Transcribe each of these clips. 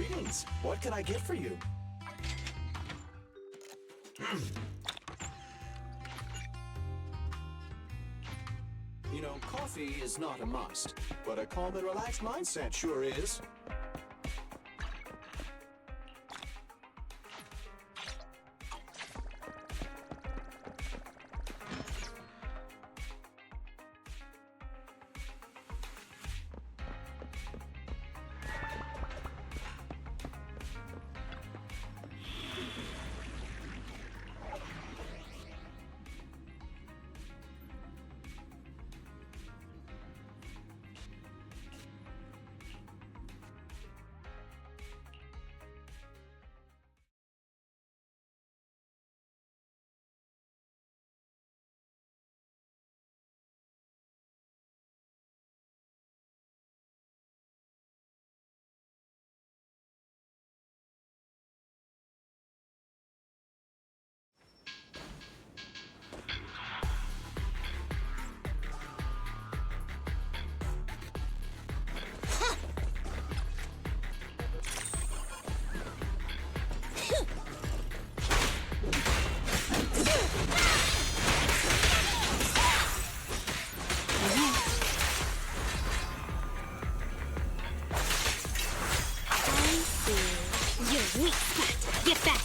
Greetings. What can I get for you? You know, coffee is not a must, but a calm and relaxed mindset sure is. Weak spot. Get back.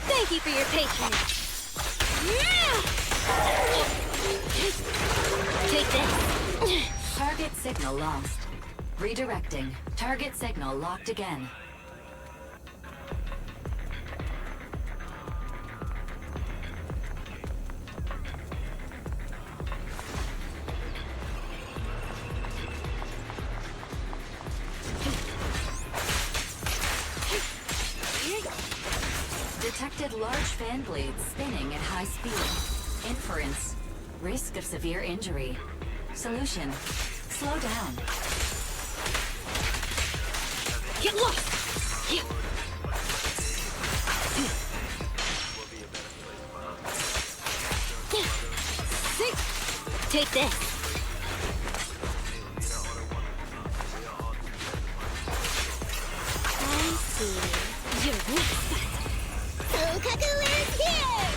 Thank you for your patronage. Take this. Target signal lost. Redirecting. Target signal locked again. Detected large fan blades spinning at high speed. Inference. Risk of severe injury. Solution. Slow down. Get lost! Take this. I see. You're weak spot. Sokaku is here!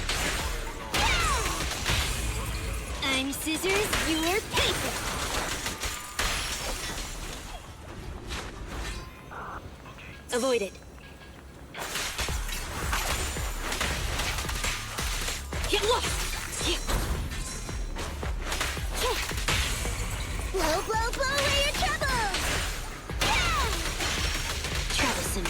I'm scissors, you're paper! Avoided. Get lost! Blow away your troubles! Troublesome.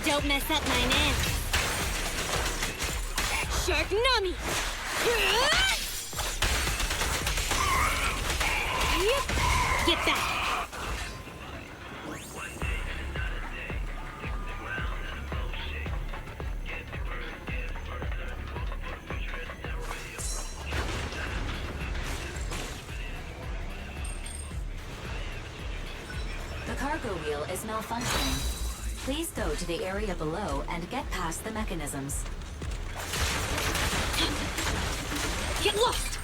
Don't mess up my name. Shark Nami! Get back! The cargo wheel is malfunctioning. Please go to the area below and get past the mechanisms. Get lost!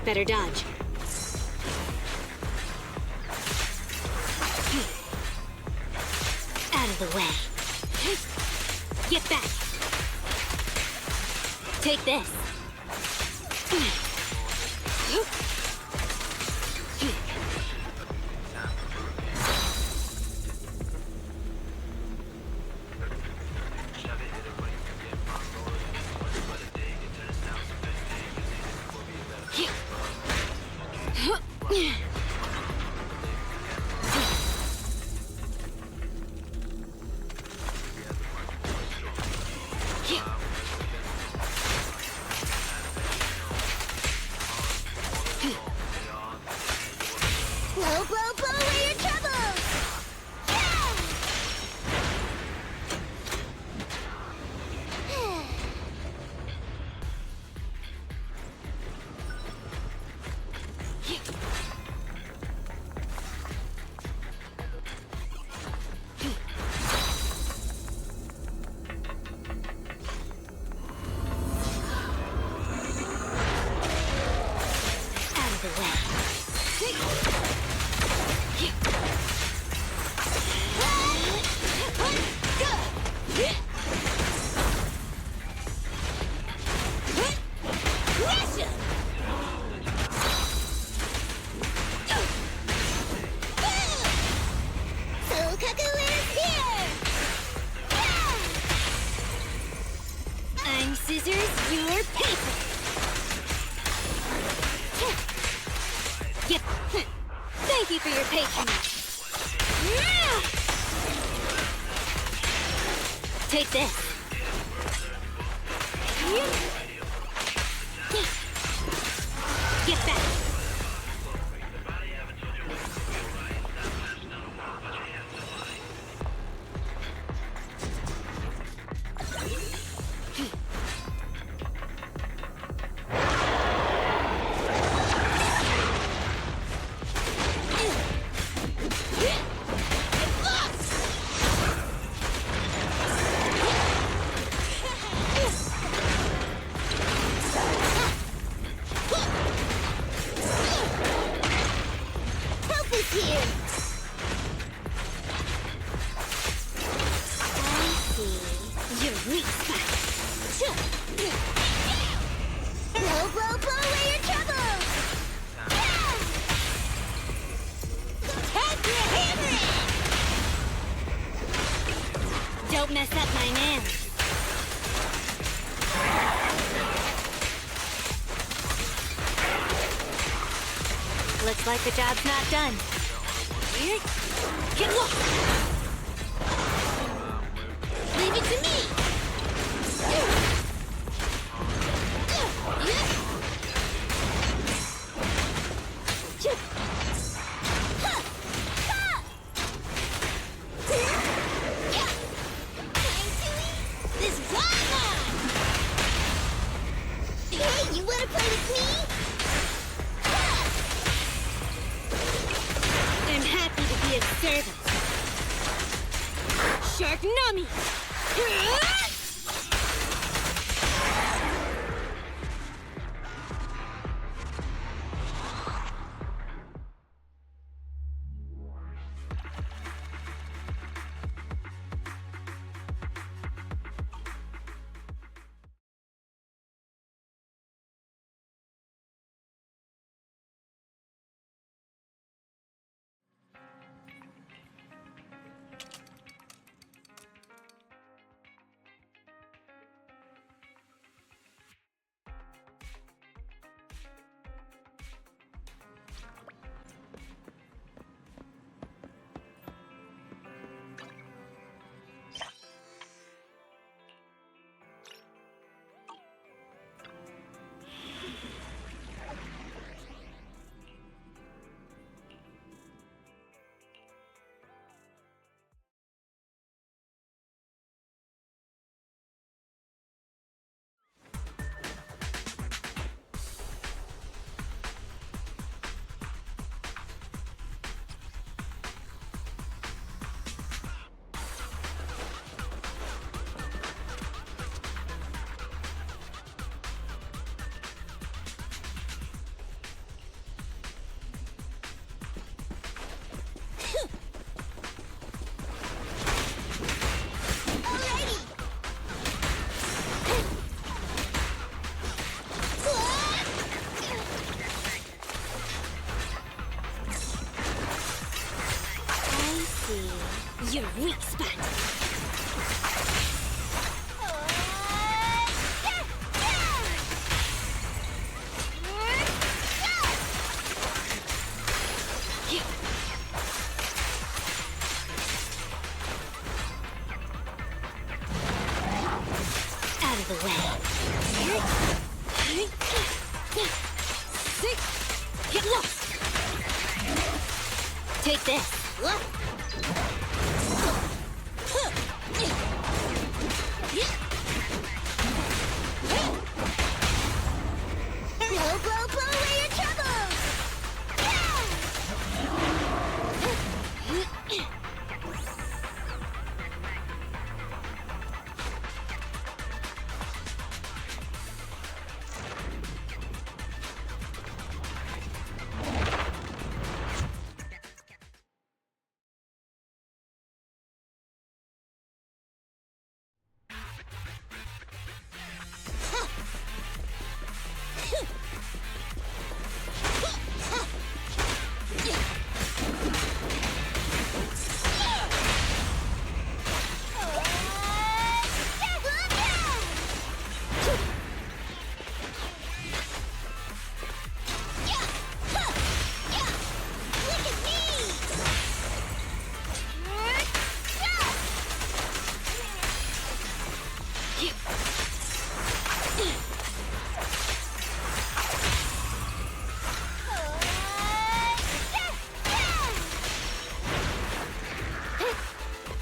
Better dodge. Out of the way. Get back. Take this. Blow, blow, blow away your troubles! Out of the way. I'm scissors, you're paper. Yep. Thank you for your patronage. Take this. Get back. Help is here. I see your weak spot. Blow, blow, blow away your troubles. Tap your hammer. Don't mess up my nails. Looks like the job's not done. Here, get look. Leave it to me. This YUAN! Hey, you wanna play with me? I'm happy to be of service. Shark Nami! of the way. Get lost! Take this. Blow, blow, blow away your troubles!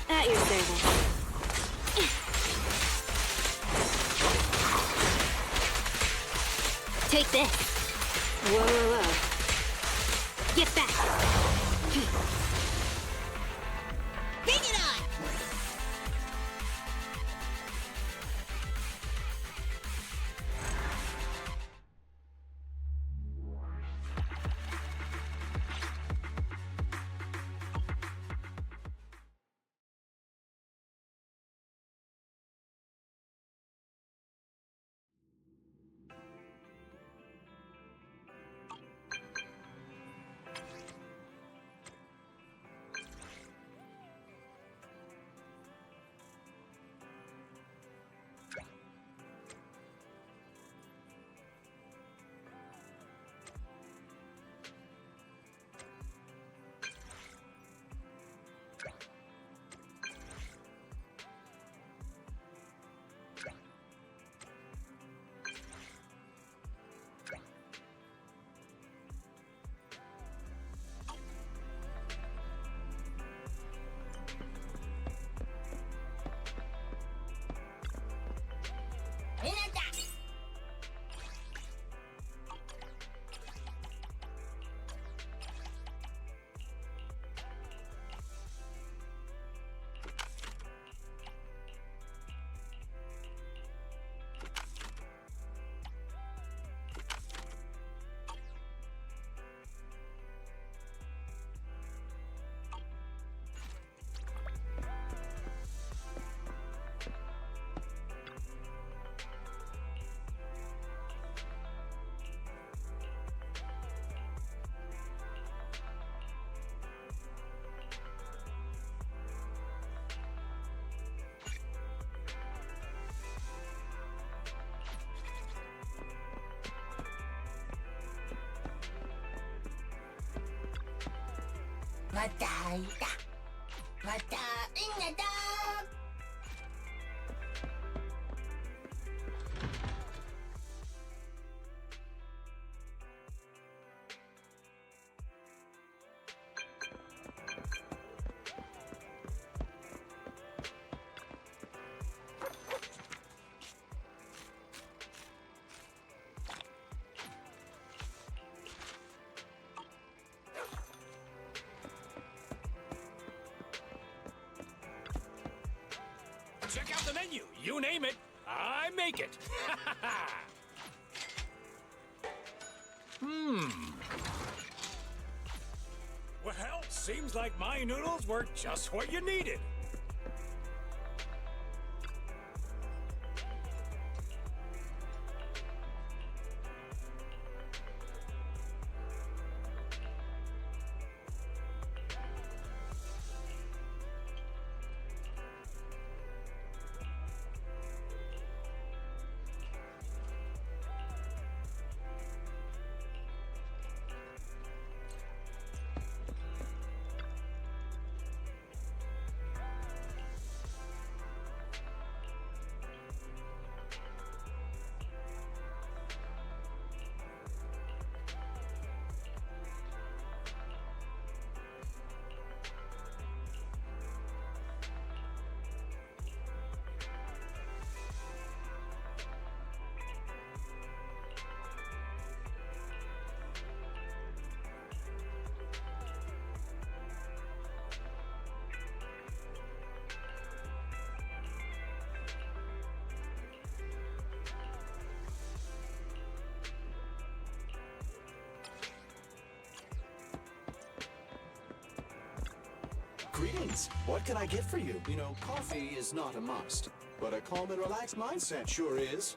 At your service. Take this. Whoa, whoa, whoa. Get back. Bring it on! Check out the menu. You name it, I make it. Well, seems like my noodles were just what you needed. needs. What can I get for you? You know, coffee is not a must, but a calm and relaxed mindset sure is.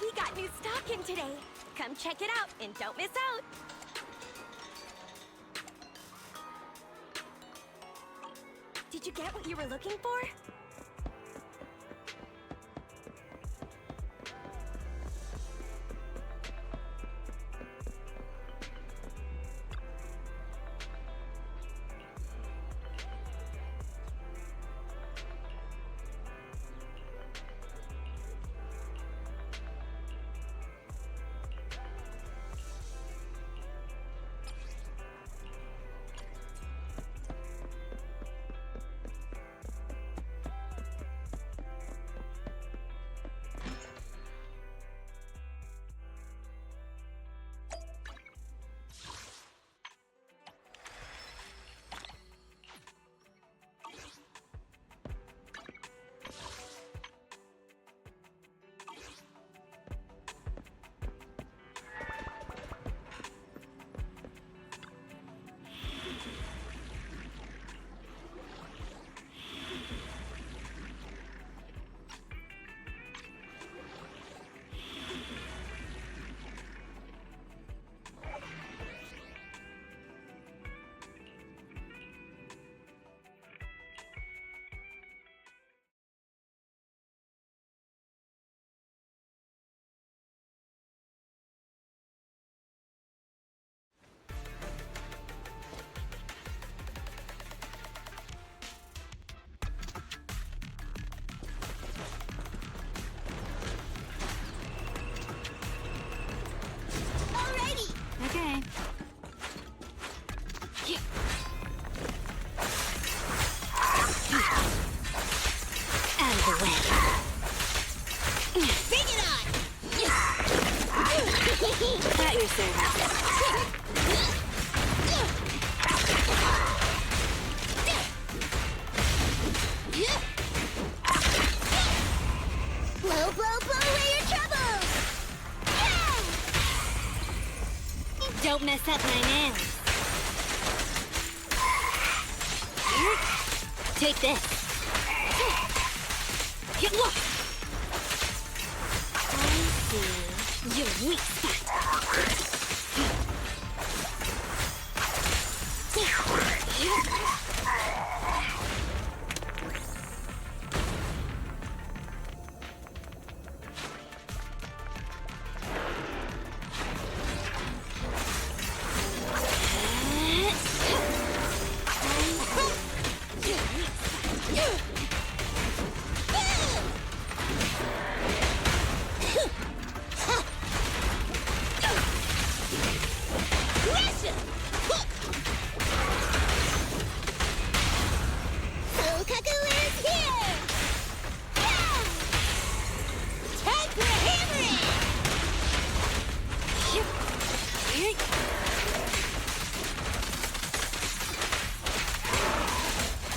We got new stock in today. Come check it out and don't miss out. Did you get what you were looking for? Okay. Out of the way. Bring it on! At your service. Blow, blow, blow away your troubles! Don't mess up my nails. Take this. Look! I see your weak spot.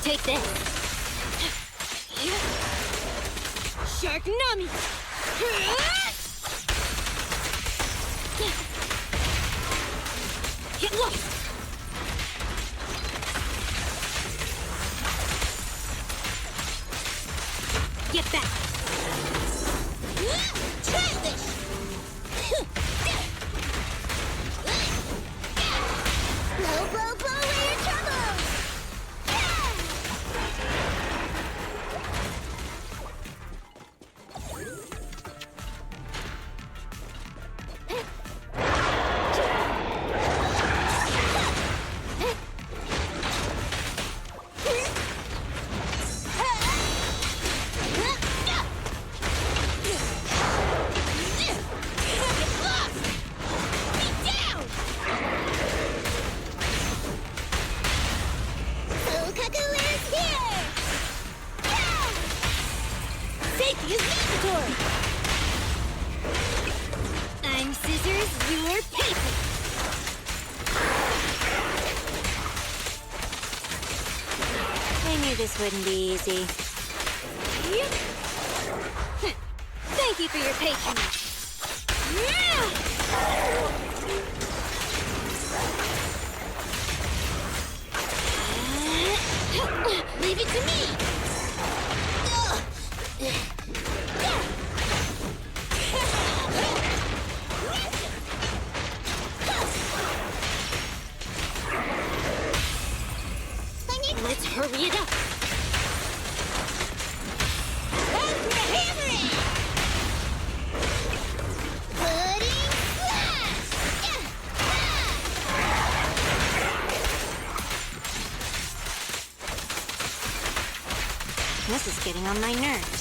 Take this. Shark Nami! Get lost! Get back! Childish! Blow, blow, blow away your troubles! Safety is mandatory! I'm scissors, you're paper! I knew this wouldn't be easy. Thank you for your patronage. Leave it to me! Let's hurry it up! This is getting on my nerves.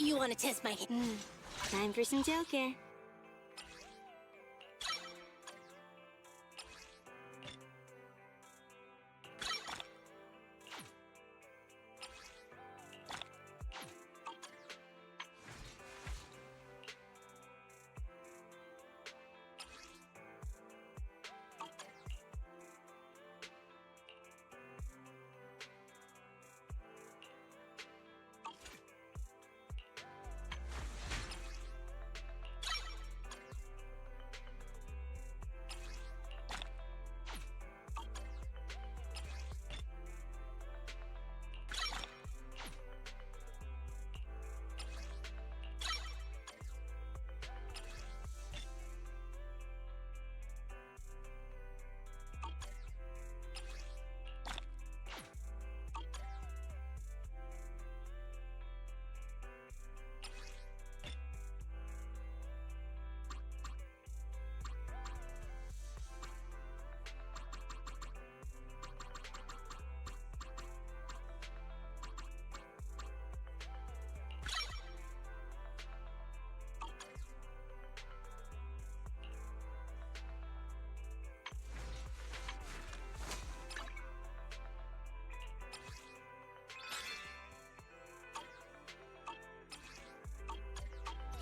You want to test my... Time for some Joker.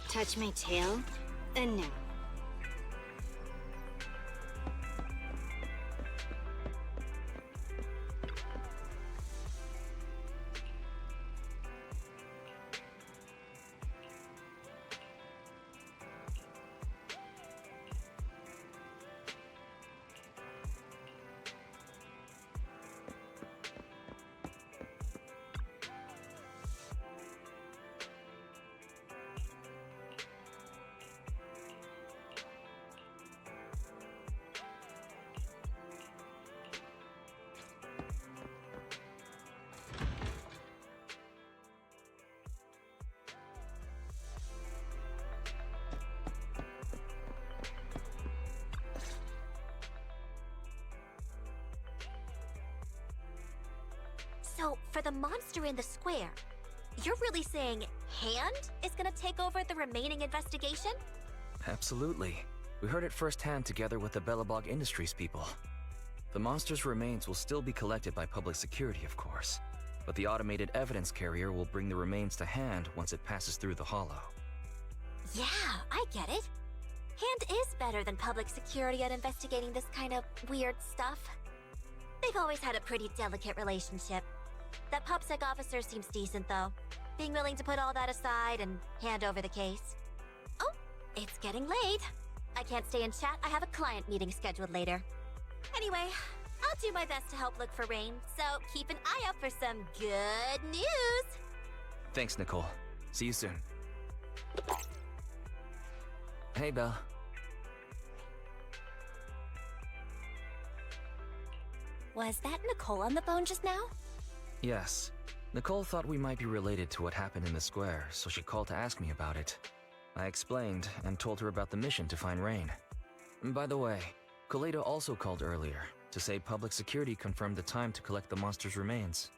Touch my tail? No. So, for the monster in the square, you're really saying Hand is gonna take over the remaining investigation? Absolutely. We heard it firsthand together with the Belobog Industries people. The monster's remains will still be collected by public security, of course, but the automated evidence carrier will bring the remains to Hand once it passes through the hollow. Yeah, I get it. Hand is better than public security at investigating this kind of weird stuff. They've always had a pretty delicate relationship. That PubSec officer seems decent, though, being willing to put all that aside and hand over the case. Oh, it's getting late. I can't stay and chat. I have a client meeting scheduled later. Anyway, I'll do my best to help look for Rain, so keep an eye out for some good news! Thanks, Nicole. See you soon. Hey, Belle. Was that Nicole on the phone just now? Yes. Nicole thought we might be related to what happened in the square, so she called to ask me about it. I explained and told her about the mission to find Rain. And by the way, Kaleido also called earlier to say public security confirmed the time to collect the monster's remains.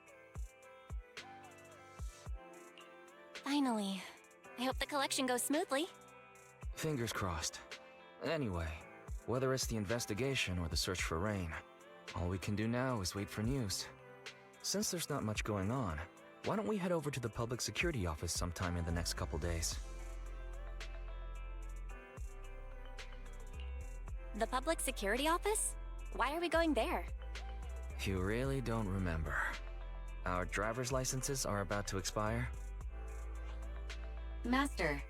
Finally. I hope the collection goes smoothly. Fingers crossed. Anyway, whether it's the investigation or the search for Rain, all we can do now is wait for news. Since there's not much going on, why don't we head over to the public security office sometime in the next couple days? The public security office? Why are we going there? You really don't remember. Our driver's licenses are about to expire. Master,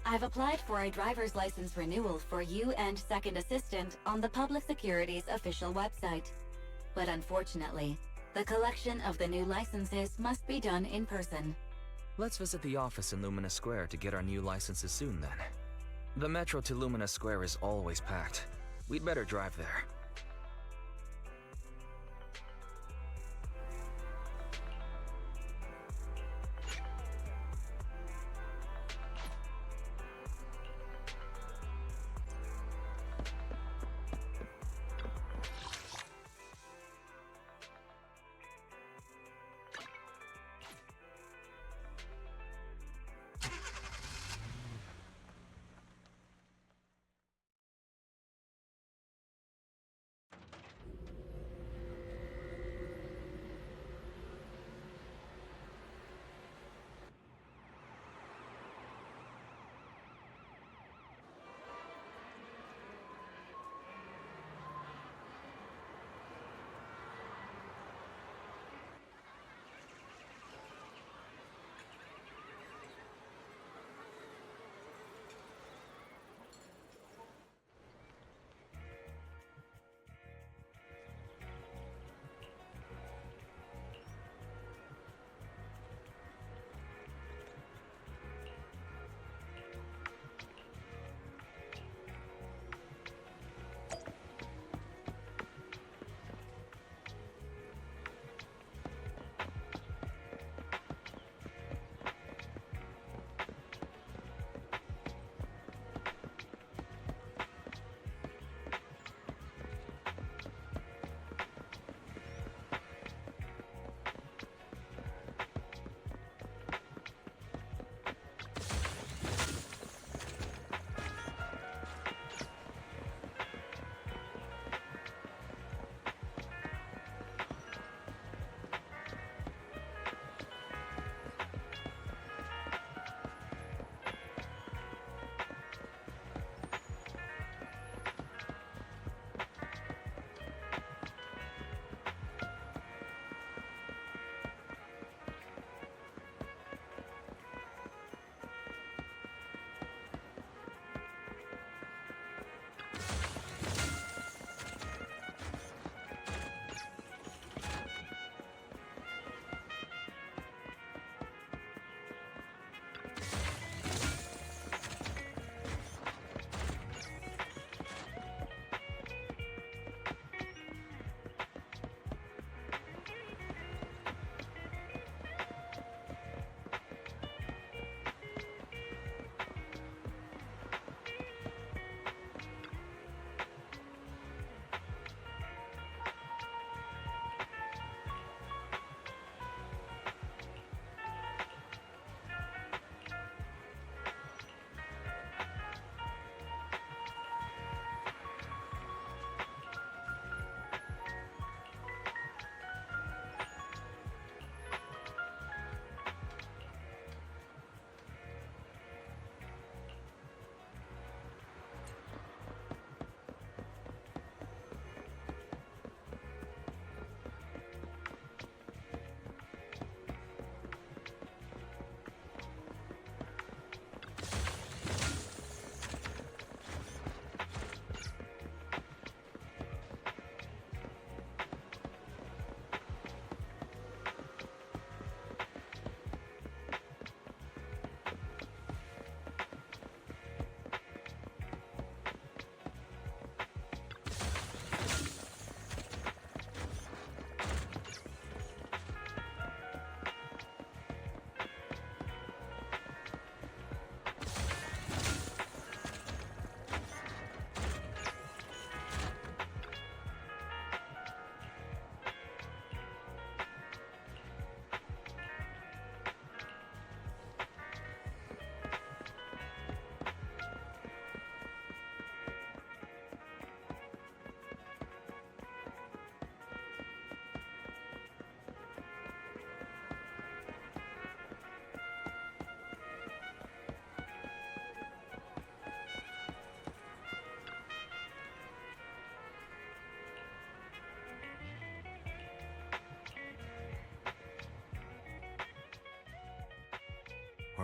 I've applied for a driver's license renewal for you and Second Assistant on the Public Security's official website. But unfortunately, the collection of the new licenses must be done in person. Let's visit the office in Lumina Square to get our new licenses soon then. The metro to Lumina Square is always packed. We'd better drive there.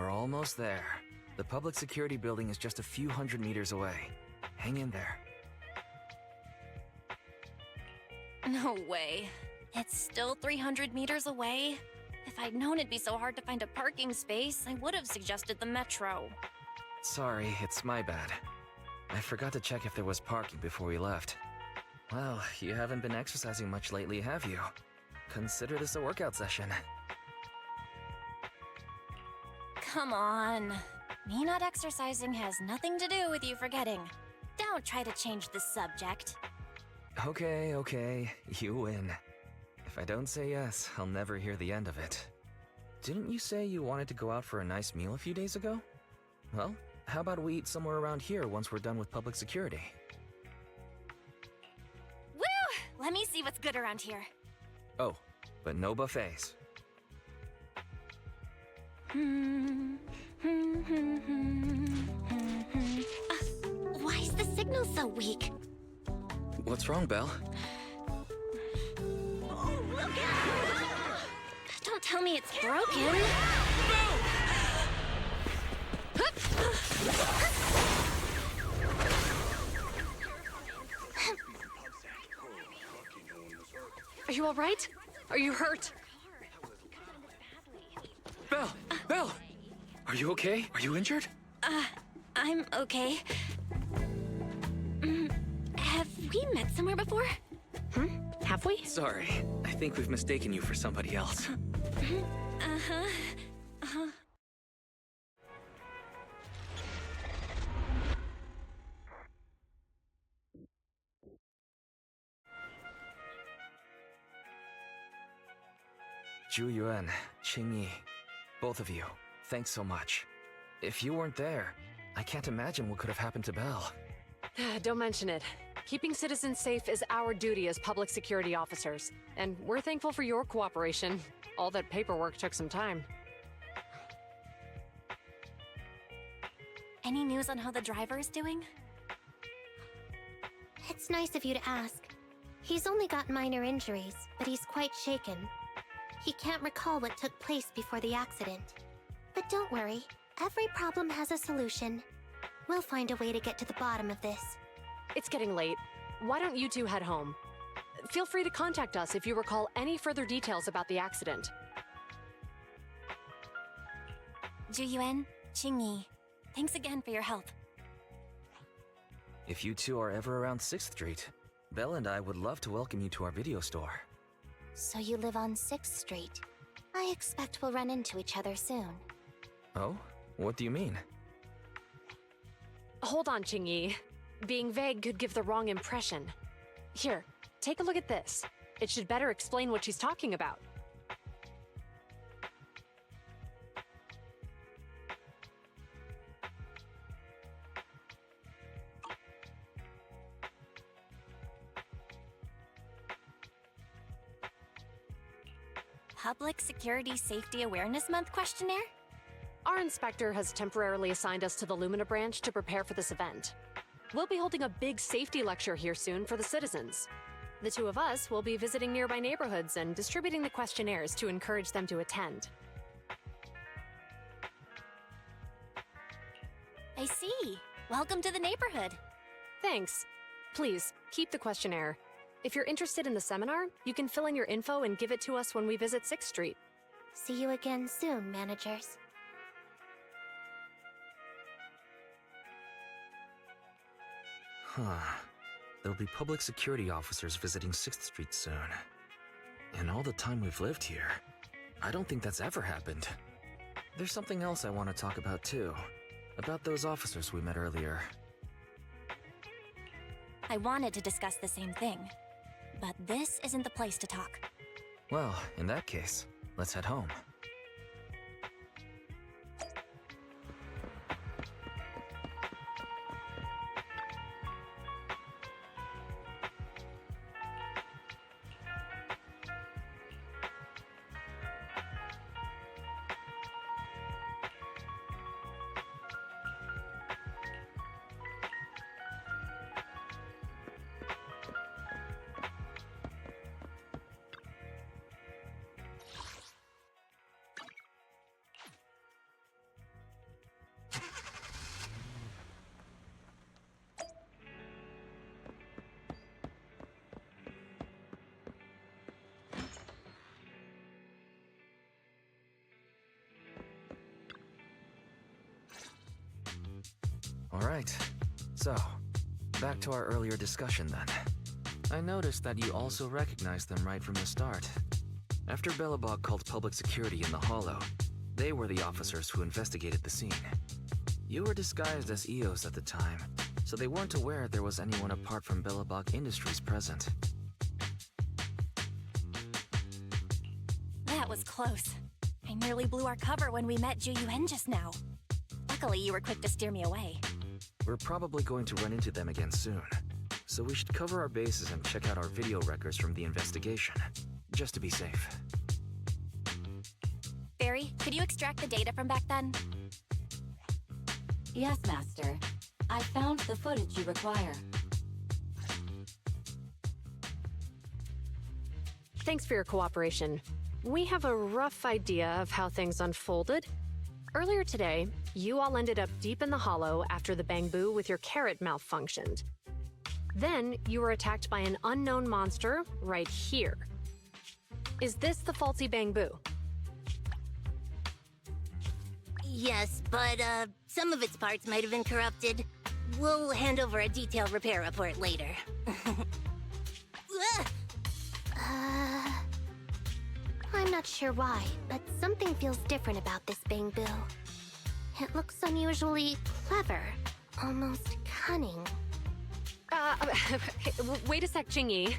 We're almost there. The public security building is just a few hundred meters away. Hang in there. No way. It's still 300 meters away? If I'd known it'd be so hard to find a parking space, I would have suggested the metro. Sorry, it's my bad. I forgot to check if there was parking before we left. Well, you haven't been exercising much lately, have you? Consider this a workout session. Come on. Me not exercising has nothing to do with you forgetting. Don't try to change the subject. Okay, you win. If I don't say yes, I'll never hear the end of it. Didn't you say you wanted to go out for a nice meal a few days ago? Well, how about we eat somewhere around here once we're done with public security? Woo! Let me see what's good around here. Oh, but no buffets. Why is the signal so weak? What's wrong, Belle? Don't tell me it's broken. Are you all right? Are you hurt? Belle! Are you okay? Are you injured? I'm okay. Have we met somewhere before? Have we? Sorry, I think we've mistaken you for somebody else. YUAN, QINGYI, both of you, thanks so much. If you weren't there, I can't imagine what could have happened to Belle. Don't mention it. Keeping citizens safe is our duty as public security officers, and we're thankful for your cooperation. All that paperwork took some time. Any news on how the driver is doing? It's nice of you to ask. He's only got minor injuries, but he's quite shaken. He can't recall what took place before the accident. But don't worry, every problem has a solution. We'll find a way to get to the bottom of this. It's getting late. Why don't you two head home? Feel free to contact us if you recall any further details about the accident. YUAN, QINGYI, thanks again for your help. If you two are ever around 6th Street, Belle and I would love to welcome you to our video store. So you live on 6th Street. I expect we'll run into each other soon. Oh? What do you mean? Hold on, QINGYI. Being vague could give the wrong impression. Here, take a look at this. It should better explain what she's talking about. Public Security Safety Awareness Month questionnaire? Our inspector has temporarily assigned us to the Lumina branch to prepare for this event. We'll be holding a big safety lecture here soon for the citizens. The two of us will be visiting nearby neighborhoods and distributing the questionnaires to encourage them to attend. I see. Welcome to the neighborhood. Thanks. Please, keep the questionnaire. If you're interested in the seminar, you can fill in your info and give it to us when we visit 6th Street. See you again soon, managers. There'll be public security officers visiting 6th Street soon. In all the time we've lived here, I don't think that's ever happened. There's something else I want to talk about too. About those officers we met earlier. I wanted to discuss the same thing, but this isn't the place to talk. Well, in that case, let's head home. Alright. So, back to our earlier discussion then. I noticed that you also recognized them right from the start. After Belobog called public security in the Hollow, they were the officers who investigated the scene. You were disguised as EOS at the time, so they weren't aware there was anyone apart from Belobog Industries present. That was close. I nearly blew our cover when we met YUAN just now. Luckily, you were quick to steer me away. We're probably going to run into them again soon, so we should cover our bases and check out our video records from the investigation, just to be safe. Barry, could you extract the data from back then? Yes, Master. I found the footage you require. Thanks for your cooperation. We have a rough idea of how things unfolded. Earlier today, you all ended up deep in the Hollow after the bamboo with your carrot malfunctioned. Then, you were attacked by an unknown monster right here. Is this the faulty bamboo? Yes, but some of its parts might have been corrupted. We'll hand over a detailed repair report later. I'm not sure why, but something feels different about this bamboo. It looks unusually clever, almost cunning. Wait a sec, QINGYI.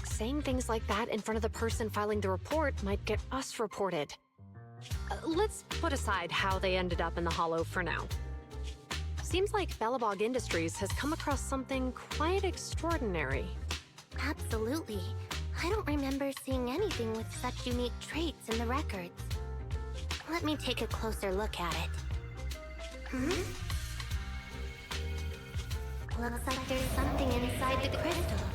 Saying things like that in front of the person filing the report might get us reported. Let's put aside how they ended up in the Hollow for now. Seems like Belobog Industries has come across something quite extraordinary. Absolutely. I don't remember seeing anything with such unique traits in the records. Let me take a closer look at it. Looks like there's something inside the crystal.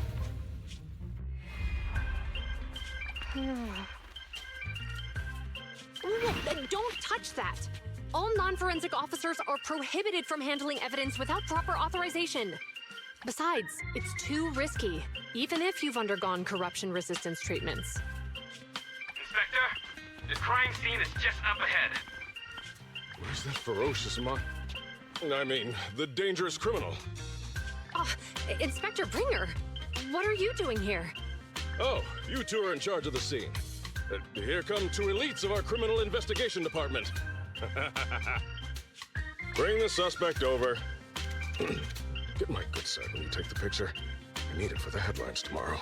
Don't touch that! All non-forensic officers are prohibited from handling evidence without proper authorization. Besides, it's too risky, even if you've undergone corruption resistance treatments. Inspector, the crime scene is just up ahead. Where's that ferocious the dangerous criminal? Inspector Bringer, what are you doing here? Oh, you two are in charge of the scene. Here come two elites of our criminal investigation department. Bring the suspect over. Get my good side when you take the picture. I need it for the headlines tomorrow.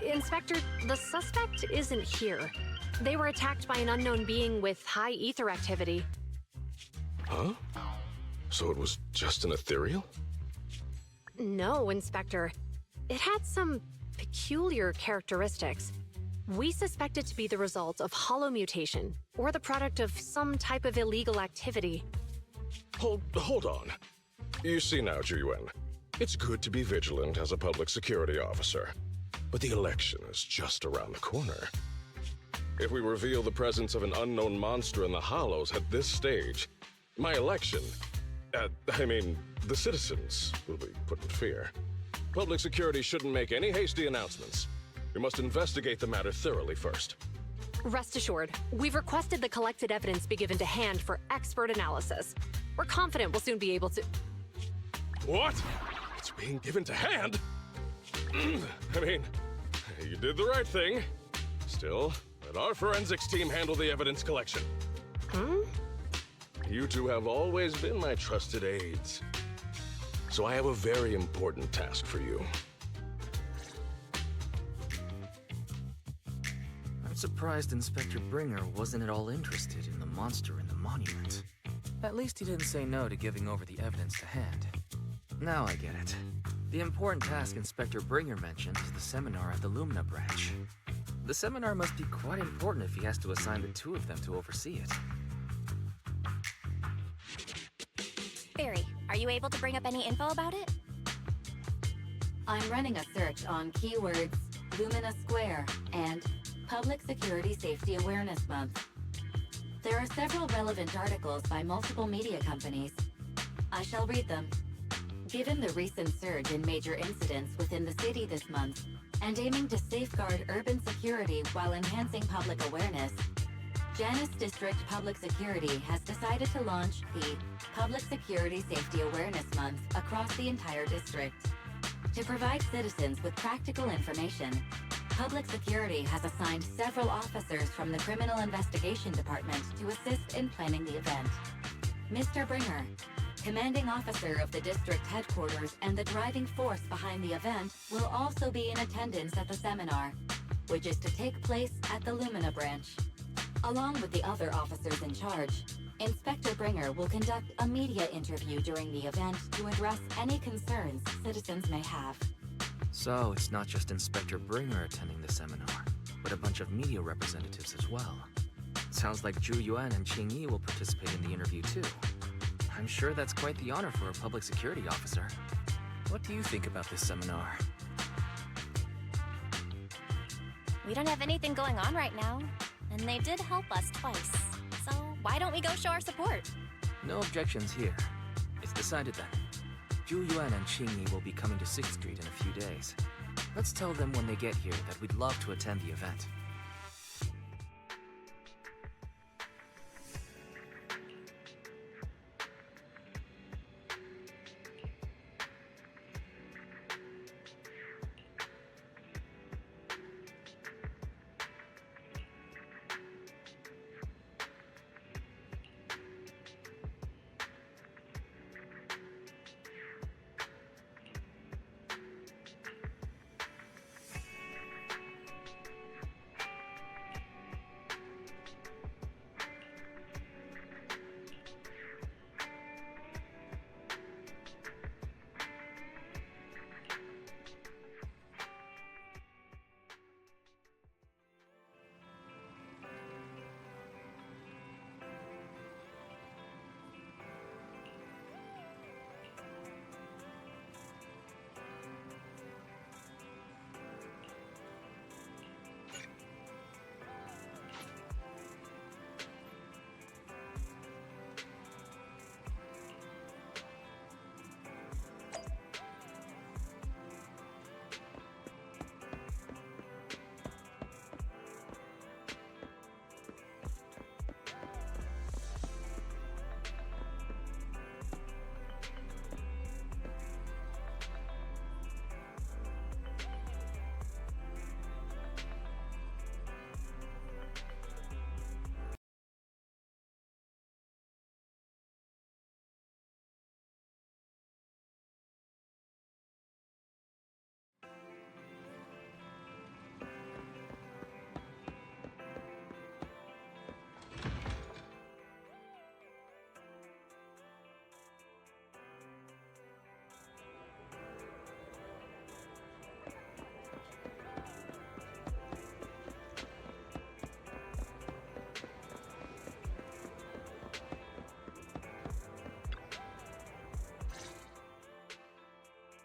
Inspector, the suspect isn't here. They were attacked by an unknown being with high ether activity. Huh? So it was just an ethereal? No, Inspector. It had some peculiar characteristics. We suspect it to be the result of hollow mutation, or the product of some type of illegal activity. Hold on. You see now, YUAN, it's good to be vigilant as a public security officer, but the election is just around the corner. If we reveal the presence of an unknown monster in the Hollows at this stage, my election, the citizens will be put in fear. Public security shouldn't make any hasty announcements. We must investigate the matter thoroughly first. Rest assured, we've requested the collected evidence be given to hand for expert analysis. We're confident we'll soon be able to... What? It's being given to hand? You did the right thing. Still, let our forensics team handle the evidence collection. You two have always been my trusted aides. So I have a very important task for you. I'm surprised Inspector Bringer wasn't at all interested in the monster in the monument. At least he didn't say no to giving over the evidence to hand. Now I get it. The important task Inspector Bringer mentioned is the seminar at the Lumina branch. The seminar must be quite important if he has to assign the two of them to oversee it. Barry, are you able to bring up any info about it? I'm running a search on keywords Lumina Square and Public Security Safety Awareness Month. There are several relevant articles by multiple media companies. I shall read them. Given the recent surge in major incidents within the city this month, and aiming to safeguard urban security while enhancing public awareness, Janus District Public Security has decided to launch the Public Security Safety Awareness Month across the entire district. To provide citizens with practical information, Public Security has assigned several officers from the Criminal Investigation Department to assist in planning the event. Mr. Bringer, commanding officer of the district headquarters and the driving force behind the event, will also be in attendance at the seminar, which is to take place at the Lumina branch. Along with the other officers in charge, Inspector Bringer will conduct a media interview during the event to address any concerns citizens may have. So, it's not just Inspector Bringer attending the seminar, but a bunch of media representatives as well. Sounds like ZHU YUAN and QINGYI will participate in the interview too. I'm sure that's quite the honor for a public security officer. What do you think about this seminar? We don't have anything going on right now, and they did help us twice. So why don't we go show our support? No objections here. It's decided then. ZHU YUAN and QINGYI will be coming to 6th Street in a few days. Let's tell them when they get here that we'd love to attend the event.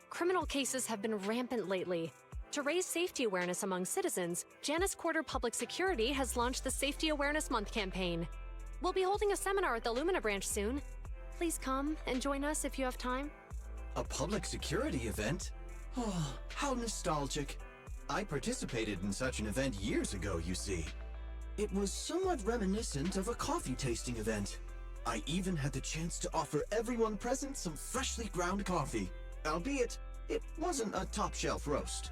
Criminal cases have been rampant lately. To raise safety awareness among citizens, Janus Quarter Public Security has launched the Safety Awareness Month campaign. We'll be holding a seminar at the Lumina branch soon. Please come and join us if you have time. A public security event? Oh, how nostalgic. I participated in such an event years ago, you see. It was somewhat reminiscent of a coffee tasting event. I even had the chance to offer everyone present some freshly ground coffee. Albeit, it wasn't a top-shelf roast.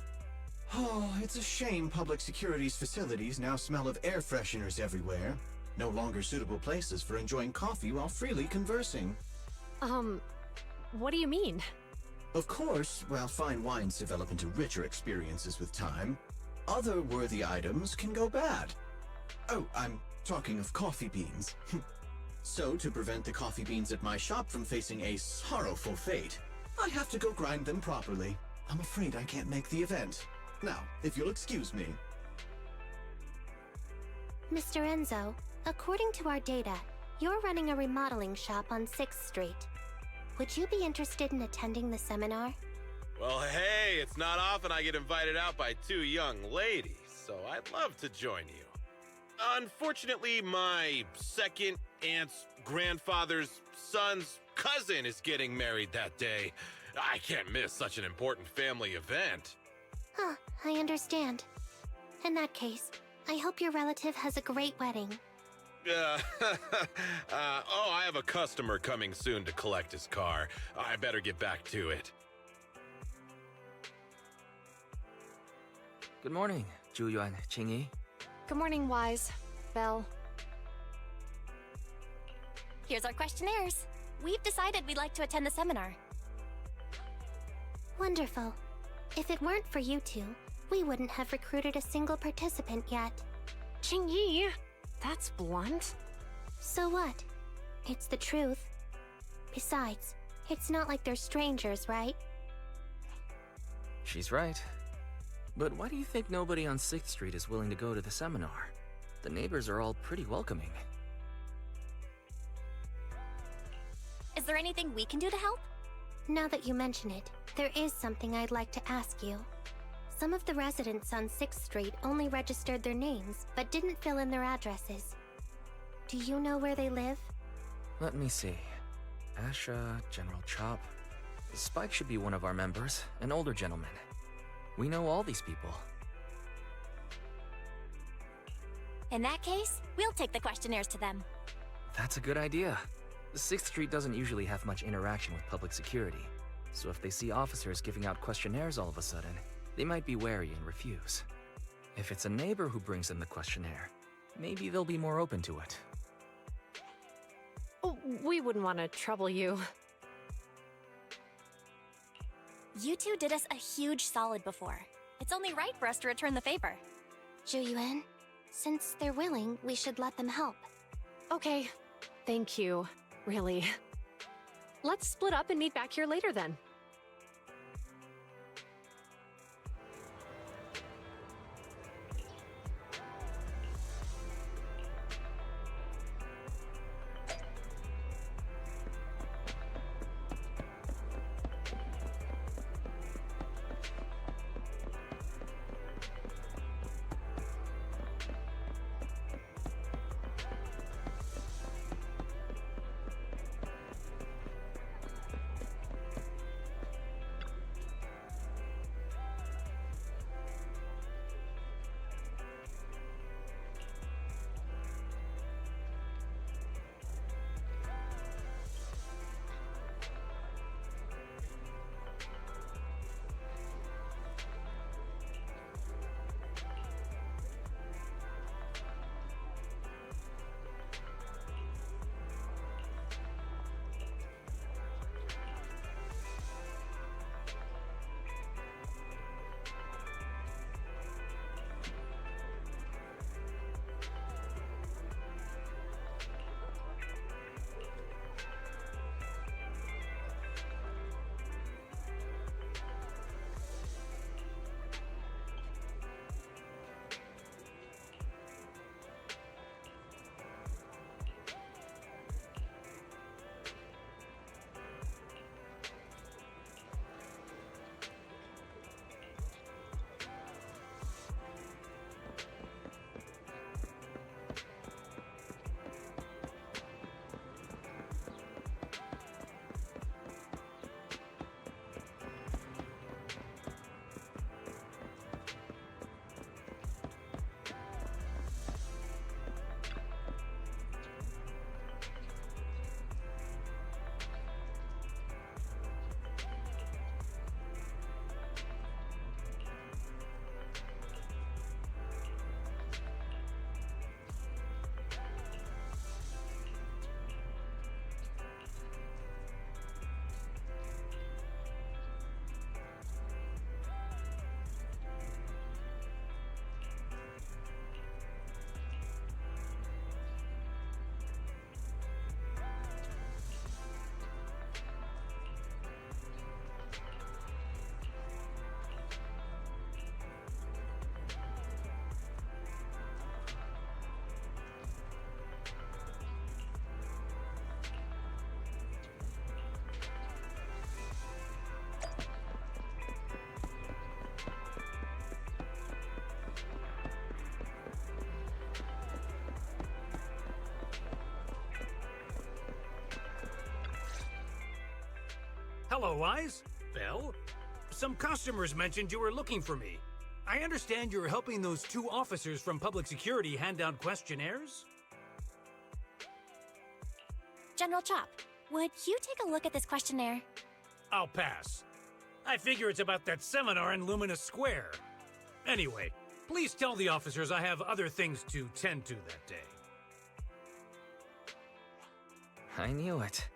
Oh, it's a shame public security's facilities now smell of air fresheners everywhere. No longer suitable places for enjoying coffee while freely conversing. What do you mean? Of course, while fine wines develop into richer experiences with time, other worthy items can go bad. Oh, I'm talking of coffee beans. So, to prevent the coffee beans at my shop from facing a sorrowful fate, I have to go grind them properly. I'm afraid I can't make the event. Now, if you'll excuse me. Mr. Enzo, according to our data, you're running a remodeling shop on 6th Street. Would you be interested in attending the seminar? Well, hey, it's not often I get invited out by two young ladies, so I'd love to join you. Unfortunately, my second aunt's grandfather's son's cousin is getting married that day. I can't miss such an important family event. Huh, I understand. In that case, I hope your relative has a great wedding. I have a customer coming soon to collect his car. I better get back to it. Good morning, YUAN, QINGYI. Good morning, Wise. Belle. Here's our questionnaires. We've decided we'd like to attend the seminar. Wonderful. If it weren't for you two, we wouldn't have recruited a single participant yet. QINGYI, that's blunt. So what? It's the truth. Besides, it's not like they're strangers, right? She's right. But why do you think nobody on 6th Street is willing to go to the seminar? The neighbors are all pretty welcoming. Is there anything we can do to help? Now that you mention it, there is something I'd like to ask you. Some of the residents on 6th Street only registered their names, but didn't fill in their addresses. Do you know where they live? Let me see. Asha, General Chop. Spike should be one of our members, an older gentleman. We know all these people. In that case, we'll take the questionnaires to them. That's a good idea. 6th Street doesn't usually have much interaction with public security, so if they see officers giving out questionnaires all of a sudden, they might be wary and refuse. If it's a neighbor who brings them the questionnaire, maybe they'll be more open to it. Oh, we wouldn't want to trouble you. You two did us a huge solid before. It's only right for us to return the favor. ZHU, since they're willing, we should let them help. Okay, thank you. Really. Let's split up and meet back here later then. Hello, Wise. Belle? Some customers mentioned you were looking for me. I understand you're helping those two officers from public security hand out questionnaires? General Chop, would you take a look at this questionnaire? I'll pass. I figure it's about that seminar in Luminous Square. Anyway, please tell the officers I have other things to tend to that day. I knew it.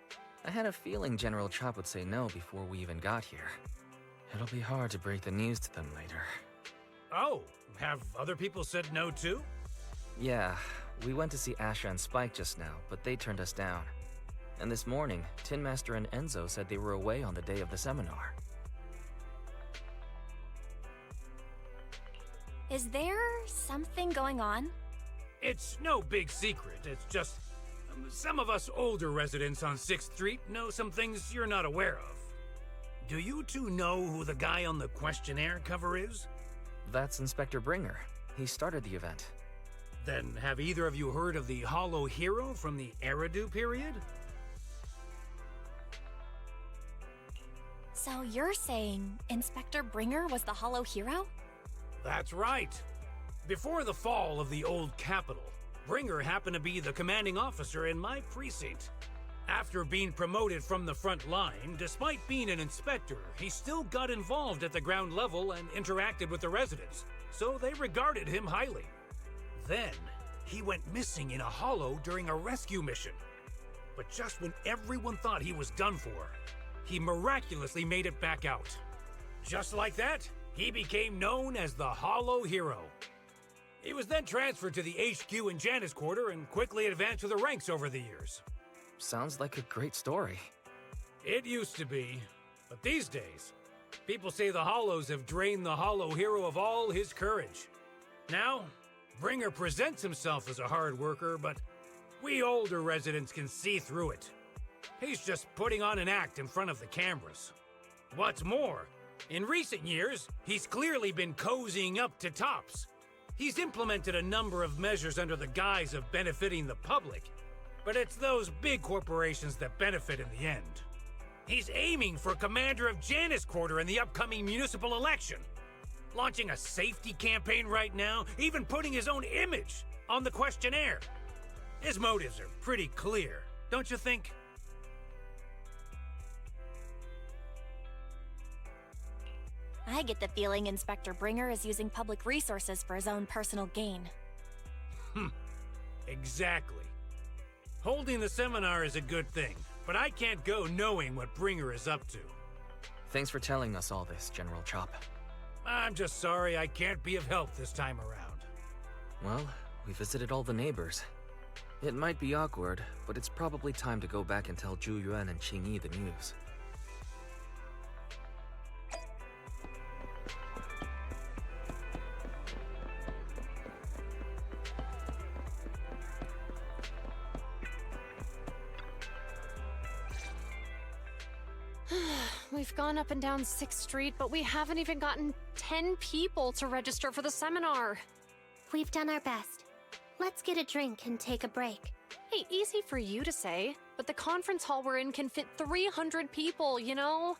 I had a feeling General Chop would say no before we even got here. It'll be hard to break the news to them later. Oh, have other people said no too? Yeah, we went to see Asha and Spike just now, but they turned us down. And this morning, Tin Master and Enzo said they were away on the day of the seminar. Is there something going on? It's no big secret. It's just some of us older residents on 6th Street know some things you're not aware of. Do you two know who the guy on the questionnaire cover is? That's Inspector Bringer. He started the event. Then have either of you heard of the Hollow Hero from the Eridu period? So you're saying Inspector Bringer was the Hollow Hero? That's right. Before the fall of the old capital, Bringer happened to be the commanding officer in my precinct. After being promoted from the front line, despite being an inspector, he still got involved at the ground level and interacted with the residents, so they regarded him highly. Then, he went missing in a hollow during a rescue mission. But just when everyone thought he was done for, he miraculously made it back out. Just like that, he became known as the Hollow Hero. He was then transferred to the HQ in Janus Quarter and quickly advanced to the ranks over the years. Sounds like a great story. It used to be, but these days, people say the Hollows have drained the Hollow Hero of all his courage. Now, Bringer presents himself as a hard worker, but we older residents can see through it. He's just putting on an act in front of the cameras. What's more, in recent years, he's clearly been cozying up to Tops. He's implemented a number of measures under the guise of benefiting the public, but it's those big corporations that benefit in the end. He's aiming for commander of Janus Quarter in the upcoming municipal election, launching a safety campaign right now, even putting his own image on the questionnaire. His motives are pretty clear, don't you think? I get the feeling Inspector Bringer is using public resources for his own personal gain. Exactly. Holding the seminar is a good thing, but I can't go knowing what Bringer is up to. Thanks for telling us all this, General Chop. I'm just sorry I can't be of help this time around. Well, we visited all the neighbors. It might be awkward, but it's probably time to go back and tell YUAN and QINGYI the news. We've gone up and down 6th Street, but we haven't even gotten 10 people to register for the seminar. We've done our best. Let's get a drink and take a break. Hey, easy for you to say, but the conference hall we're in can fit 300 people, you know?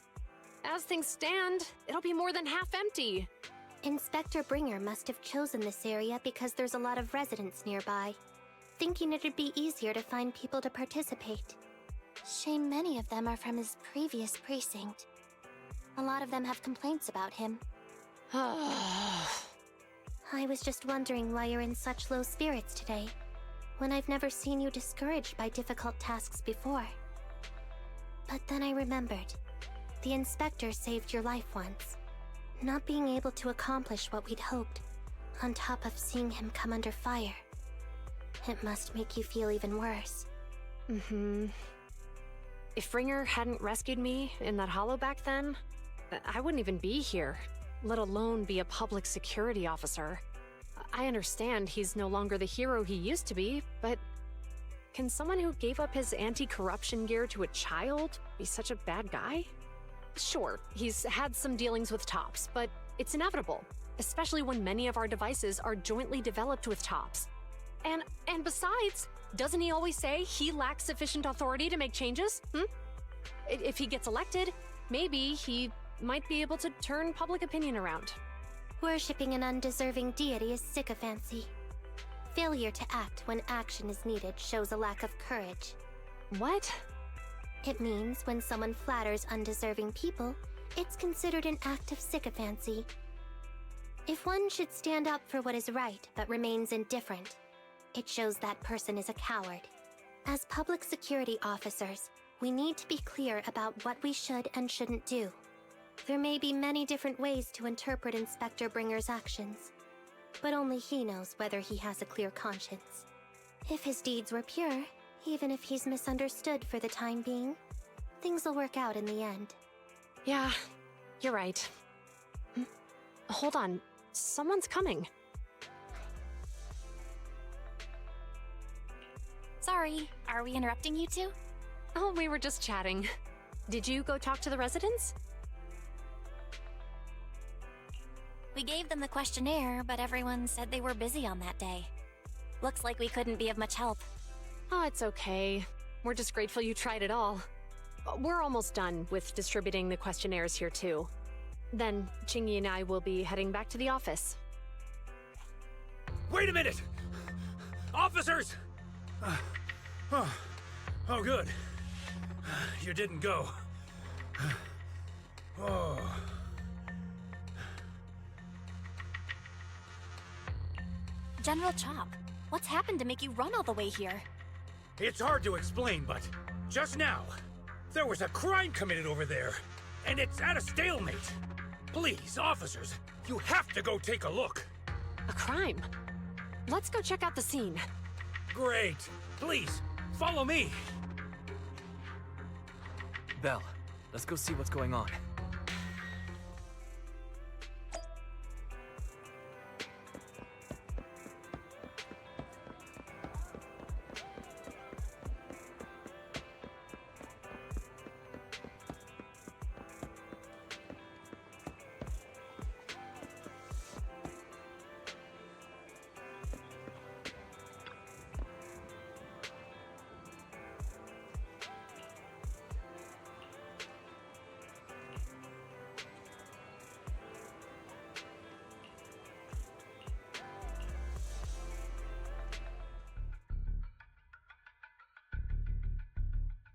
As things stand, it'll be more than half empty. Inspector Bringer must have chosen this area because there's a lot of residents nearby, thinking it'd be easier to find people to participate. Shame many of them are from his previous precinct. A lot of them have complaints about him. I was just wondering why you're in such low spirits today, when I've never seen you discouraged by difficult tasks before. But then I remembered. The inspector saved your life once. Not being able to accomplish what we'd hoped, on top of seeing him come under fire. It must make you feel even worse. If Bringer hadn't rescued me in that hollow back then, I wouldn't even be here, let alone be a public security officer. I understand he's no longer the hero he used to be, but can someone who gave up his anti-corruption gear to a child be such a bad guy? Sure, he's had some dealings with Tops, but it's inevitable, especially when many of our devices are jointly developed with Tops. And besides, doesn't he always say he lacks sufficient authority to make changes? If he gets elected, maybe he might be able to turn public opinion around. Worshipping an undeserving deity is sycophancy. Failure to act when action is needed shows a lack of courage. What? It means when someone flatters undeserving people, it's considered an act of sycophancy. If one should stand up for what is right but remains indifferent, it shows that person is a coward. As public security officers, we need to be clear about what we should and shouldn't do. There may be many different ways to interpret Inspector Bringer's actions, but only he knows whether he has a clear conscience. If his deeds were pure, even if he's misunderstood for the time being, things will work out in the end. Yeah, you're right. Hold on, someone's coming. Sorry, are we interrupting you two? Oh, we were just chatting. Did you go talk to the residents? We gave them the questionnaire, but everyone said they were busy on that day. Looks like we couldn't be of much help. Oh, it's okay. We're just grateful you tried it all. We're almost done with distributing the questionnaires here too. Then, QINGYI and I will be heading back to the office. Wait a minute! Officers! Oh, good. You didn't go. Oh. General Chop, what's happened to make you run all the way here? It's hard to explain, but just now, there was a crime committed over there, and it's at a stalemate. Please, officers, you have to go take a look. A crime? Let's go check out the scene. Great. Please, follow me. Belle, let's go see what's going on.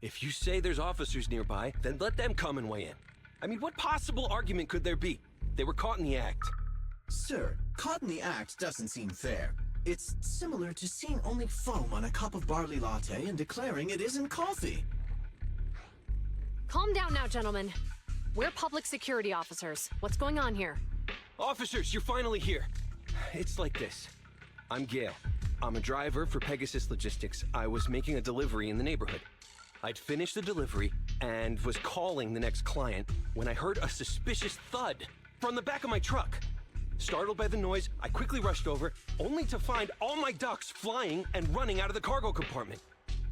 If you say there's officers nearby, then let them come and weigh in. I mean, what possible argument could there be? They were caught in the act. Sir, caught in the act doesn't seem fair. It's similar to seeing only foam on a cup of barley latte and declaring it isn't coffee. Calm down now, gentlemen. We're public security officers. What's going on here? Officers, you're finally here. It's like this. I'm Gale. I'm a driver for Pegasus Logistics. I was making a delivery in the neighborhood. I'd finished the delivery and was calling the next client when I heard a suspicious thud from the back of my truck. Startled by the noise, I quickly rushed over, only to find all my ducks flying and running out of the cargo compartment.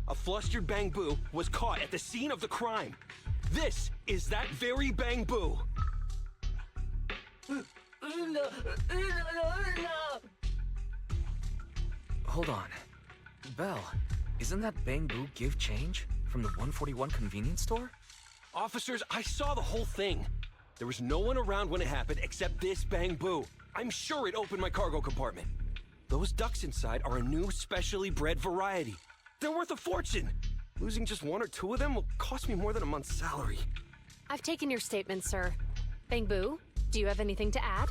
A flustered Bang Boo was caught at the scene of the crime. This is that very Bang Boo. Hold on. Belle, isn't that Bang Boo give change from the 141 convenience store? Officers, I saw the whole thing. There was no one around when it happened except this Bang Boo. I'm sure it opened my cargo compartment. Those ducks inside are a new specially bred variety. They're worth a fortune. Losing just one or two of them will cost me more than a month's salary. I've taken your statement, sir. Bang Boo, do you have anything to add?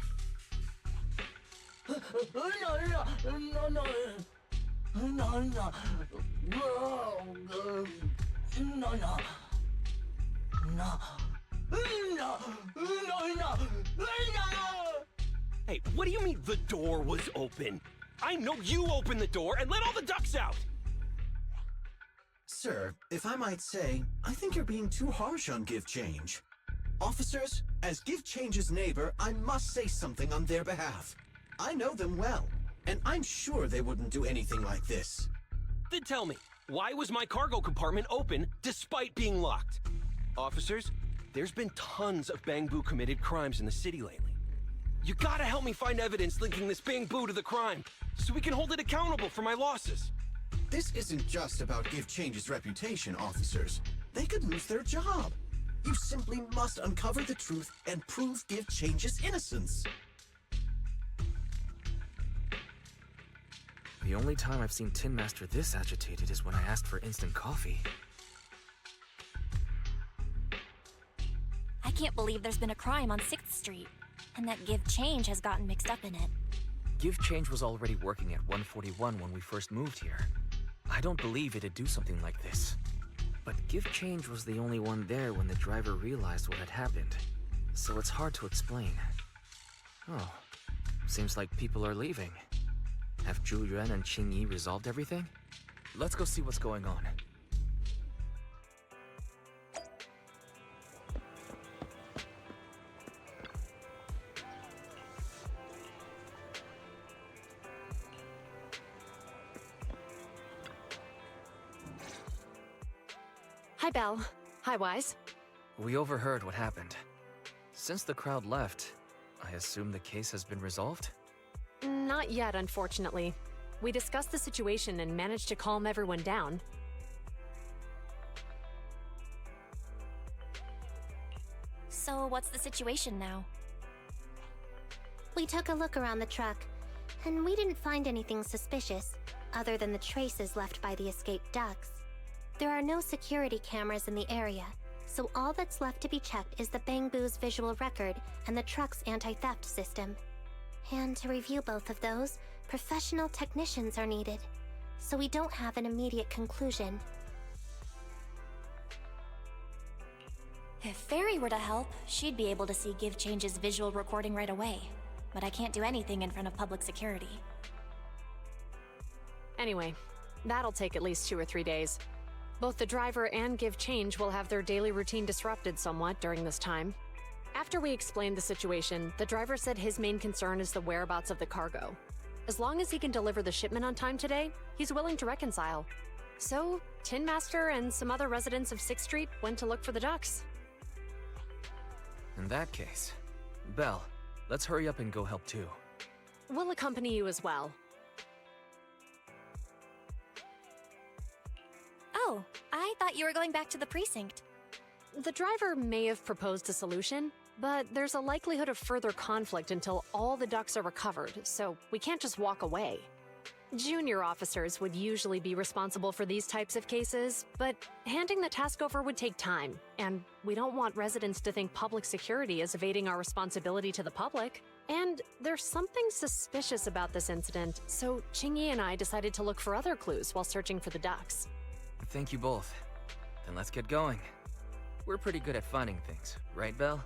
Hey, what do you mean the door was open? I know you opened the door and let all the ducks out! Sir, if I might say, I think you're being too harsh on Give Change. Officers, as Give Change's neighbor, I must say something on their behalf. I know them well, and I'm sure they wouldn't do anything like this. Then tell me, why was my cargo compartment open despite being locked? Officers, there's been tons of Bang Boo committed crimes in the city lately. You gotta help me find evidence linking this Bang Boo to the crime, so we can hold it accountable for my losses. This isn't just about Give Change's reputation, officers. They could lose their job. You simply must uncover the truth and prove Give Change's innocence. The only time I've seen Tin Master this agitated is when I asked for instant coffee. can't believe there's been a crime on 6th Street, and that Give Change has gotten mixed up in it. Give Change was already working at 141 when we first moved here. I don't believe it'd do something like this. But Give Change was the only one there when the driver realized what had happened, so it's hard to explain. Oh, seems like people are leaving. Have Zhu Yuan and QINGYI resolved everything? Let's go see what's going on. Hi, Belle. Hi, Wise. We overheard what happened. Since the crowd left, I assume the case has been resolved? Not yet, unfortunately. We discussed the situation and managed to calm everyone down. So what's the situation now? We took a look around the truck, and we didn't find anything suspicious, other than the traces left by the escaped ducks. There are no security cameras in the area, so all that's left to be checked is the Bangbu's visual record and the truck's anti-theft system. And to review both of those, professional technicians are needed, so we don't have an immediate conclusion. If Fairy were to help, she'd be able to see Give Change's visual recording right away. But I can't do anything in front of public security. Anyway, that'll take at least 2 or 3 days. Both the driver and Give Change will have their daily routine disrupted somewhat during this time. After we explained the situation, the driver said his main concern is the whereabouts of the cargo. As long as he can deliver the shipment on time today, he's willing to reconcile. So, Tin Master and some other residents of 6th Street went to look for the ducks. In that case, Belle, let's hurry up and go help too. We'll accompany you as well. Oh, I thought you were going back to the precinct. The driver may have proposed a solution, but there's a likelihood of further conflict until all the ducks are recovered, so we can't just walk away. Junior officers would usually be responsible for these types of cases, but handing the task over would take time, and we don't want residents to think public security is evading our responsibility to the public. And there's something suspicious about this incident, so QINGYI and I decided to look for other clues while searching for the ducks. Thank you both. Then let's get going. We're pretty good at finding things, right, Belle?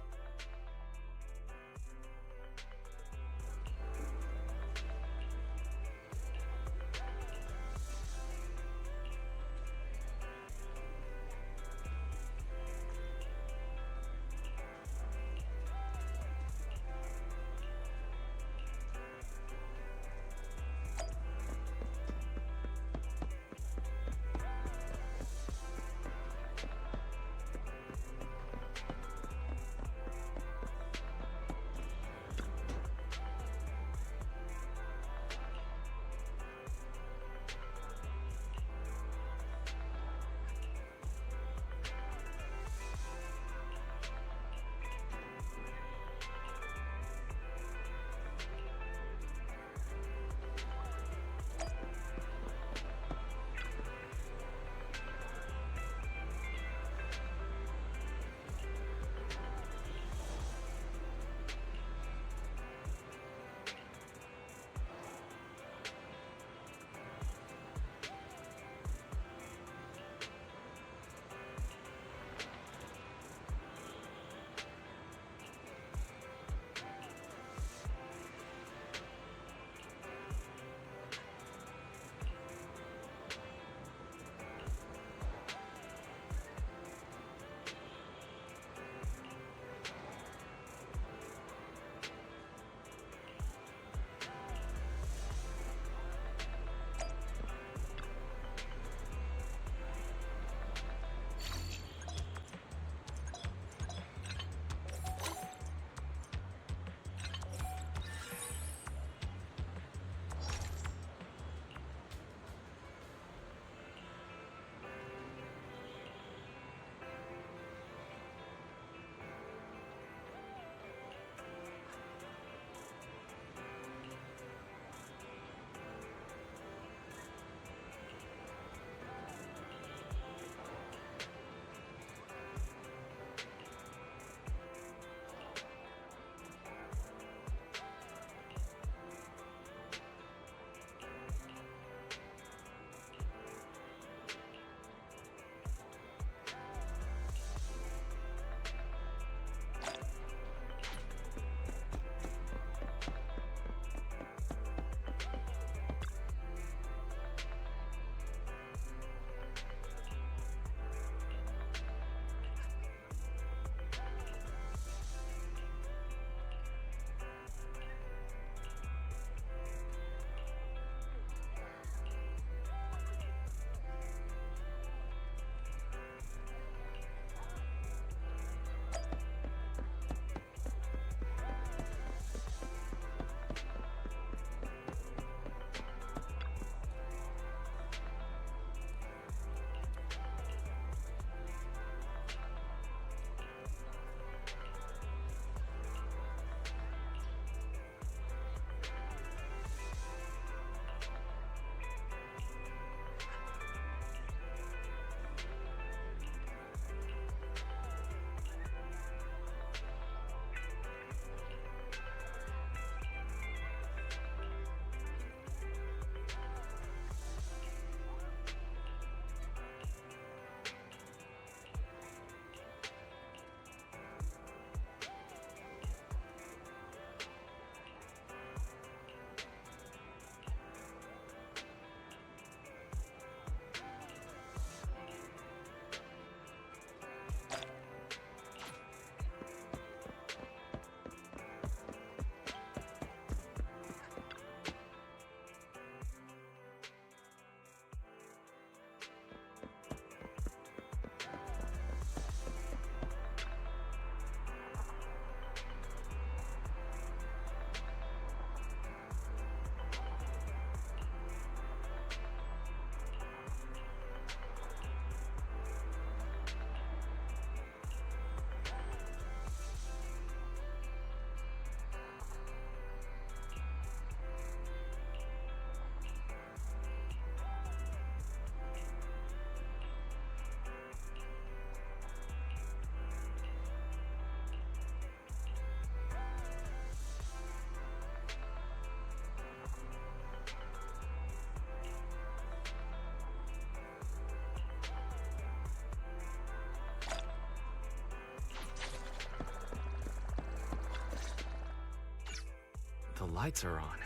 lights are on.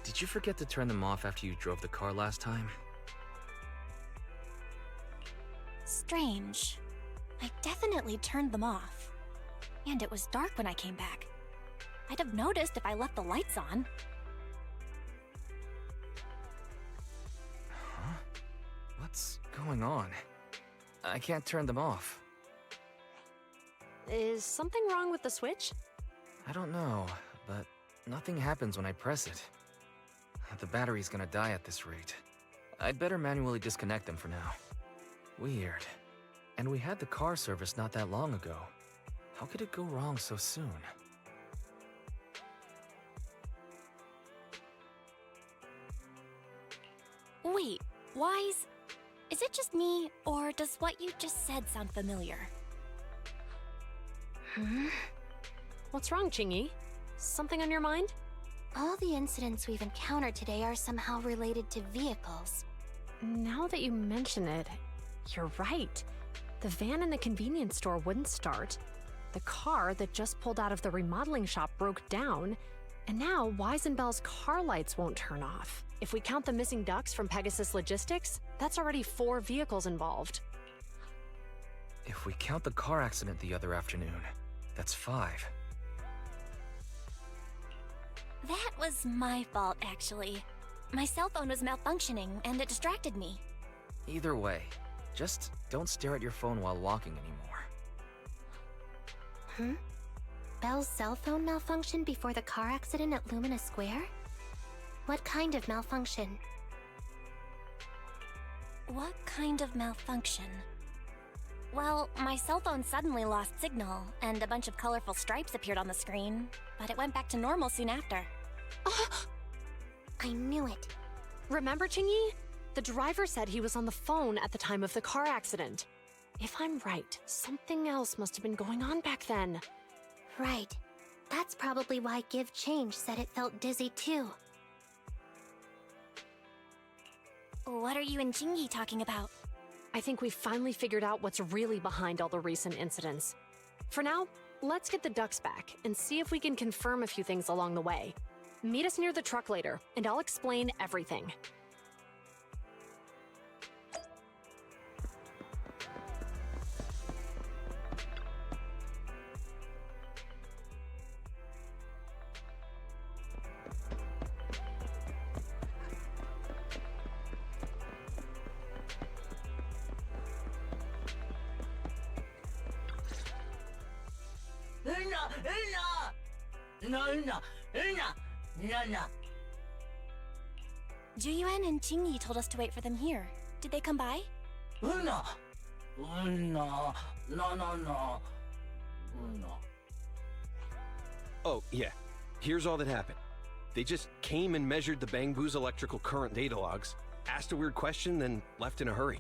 Did you forget to turn them off after you drove the car last time? Strange. I definitely turned them off. And it was dark when I came back. I'd have noticed if I left the lights on. Huh? What's going on? I can't turn them off. Is something wrong with the switch? I don't know, but nothing happens when I press it. The battery's gonna die at this rate. I'd better manually disconnect them for now. Weird. And we had the car service not that long ago. How could it go wrong so soon? Wait, Wise? Is it just me, or does what you just said sound familiar? What's wrong, QINGYI? Something on your mind? All the incidents we've encountered today are somehow related to vehicles. Now that you mention it, you're right. The van in the convenience store wouldn't start. The car that just pulled out of the remodeling shop broke down. And now Wise and Belle's car lights won't turn off. If we count the missing ducks from Pegasus Logistics, that's already 4 vehicles involved. If we count the car accident the other afternoon, that's 5. That was my fault, actually. My cell phone was malfunctioning, and it distracted me. Either way, just don't stare at your phone while walking anymore. Belle's cell phone malfunctioned before the car accident at Lumina Square? What kind of malfunction? What kind of malfunction? Well, my cell phone suddenly lost signal, and a bunch of colorful stripes appeared on the screen, but it went back to normal soon after. I knew it. Remember, QINGYI? The driver said he was on the phone at the time of the car accident. If I'm right, something else must have been going on back then. Right. That's probably why Give Change said it felt dizzy too. What are you and QINGYI talking about? I think we finally figured out what's really behind all the recent incidents. For now, let's get the ducks back and see if we can confirm a few things along the way. Meet us near the truck later, and I'll explain everything. YUAN and QINGYI told us to wait for them here. Did they come by? Oh, yeah. Here's all that happened. They just came and measured the Bangbu's electrical current data logs, asked a weird question, then left in a hurry.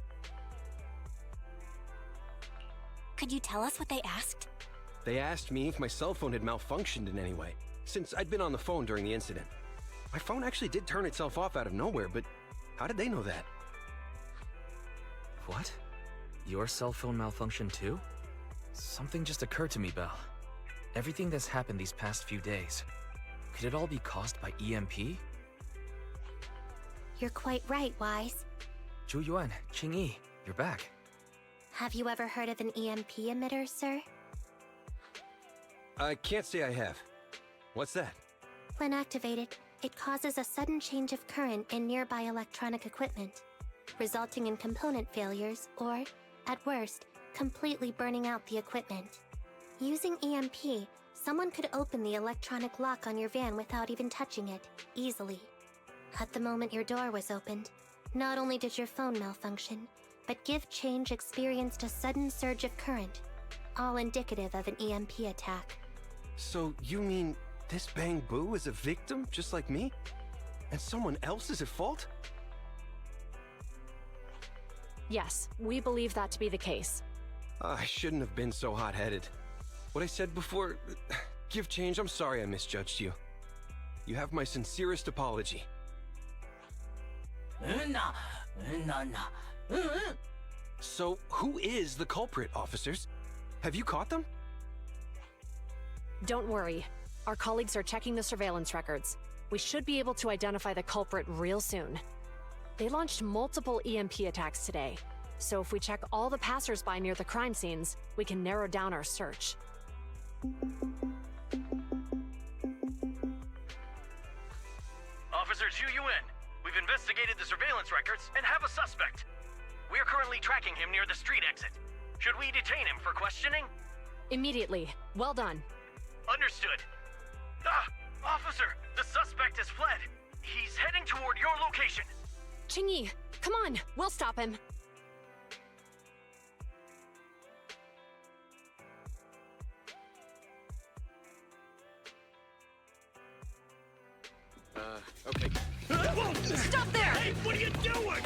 Could you tell us what they asked? They asked me if my cell phone had malfunctioned in any way, since I'd been on the phone during the incident. My phone actually did turn itself off out of nowhere, but how did they know that? What? Your cell phone malfunctioned too? Something just occurred to me, Belle. Everything that's happened these past few days, could it all be caused by EMP? You're quite right, Wise. YUAN, QINGYI, you're back. Have you ever heard of an EMP emitter, sir? I can't say I have. What's that? When activated, it causes a sudden change of current in nearby electronic equipment, resulting in component failures or, at worst, completely burning out the equipment. Using EMP, someone could open the electronic lock on your van without even touching it, easily. At the moment your door was opened, not only did your phone malfunction, but Give Change experienced a sudden surge of current, all indicative of an EMP attack. So you mean this Bangbu is a victim just like me? And someone else is at fault? Yes, we believe that to be the case. I shouldn't have been so hot-headed. What I said before... Give Change, I'm sorry I misjudged you. You have my sincerest apology. So, who is the culprit, officers? Have you caught them? Don't worry. Our colleagues are checking the surveillance records. We should be able to identify the culprit real soon. They launched multiple EMP attacks today, so if we check all the passers-by near the crime scenes, we can narrow down our search. Officer ZHU, we've investigated the surveillance records and have a suspect. We are currently tracking him near the street exit. Should we detain him for questioning? Immediately. Well done. Understood. Officer, the suspect has fled. He's heading toward your location. QINGYI, come on, we'll stop him. Okay. Stop there! Hey, what are you doing?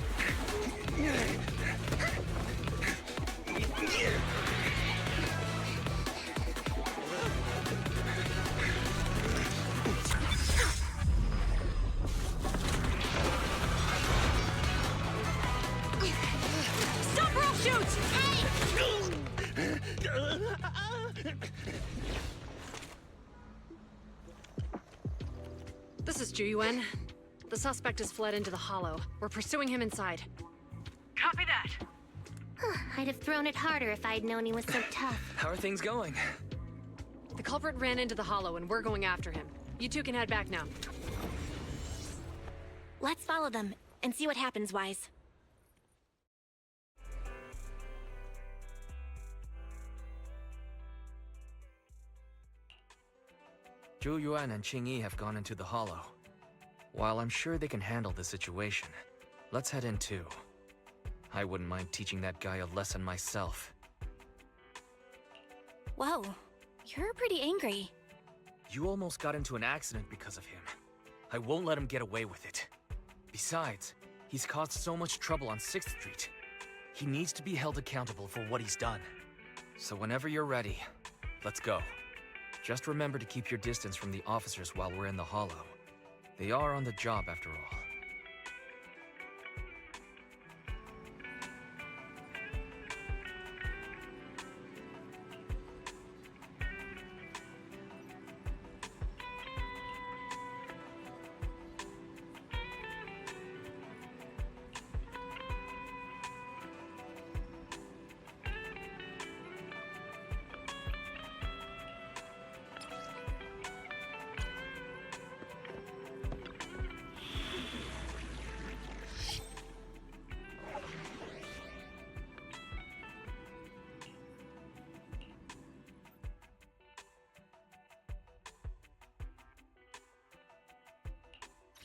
Stop or I'll shoot! This is YUAN. The suspect has fled into the hollow. We're pursuing him inside. Copy that. I'd have thrown it harder if I'd known he was so tough. How are things going? The culprit ran into the hollow and we're going after him. You two can head back now. Let's follow them and see what happens, Wise. YUAN and QINGYI have gone into the hollow. While I'm sure they can handle the situation, let's head in too. I wouldn't mind teaching that guy a lesson myself. Whoa, you're pretty angry. You almost got into an accident because of him. I won't let him get away with it. Besides, he's caused so much trouble on 6th Street. He needs to be held accountable for what he's done. So whenever you're ready, let's go. Just remember to keep your distance from the officers while we're in the hollow. They are on the job after all.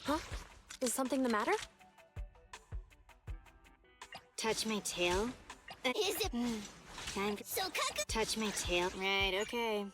Huh? Is something the matter? Touch my tail? Is it? Time So touch my tail. Right, okay.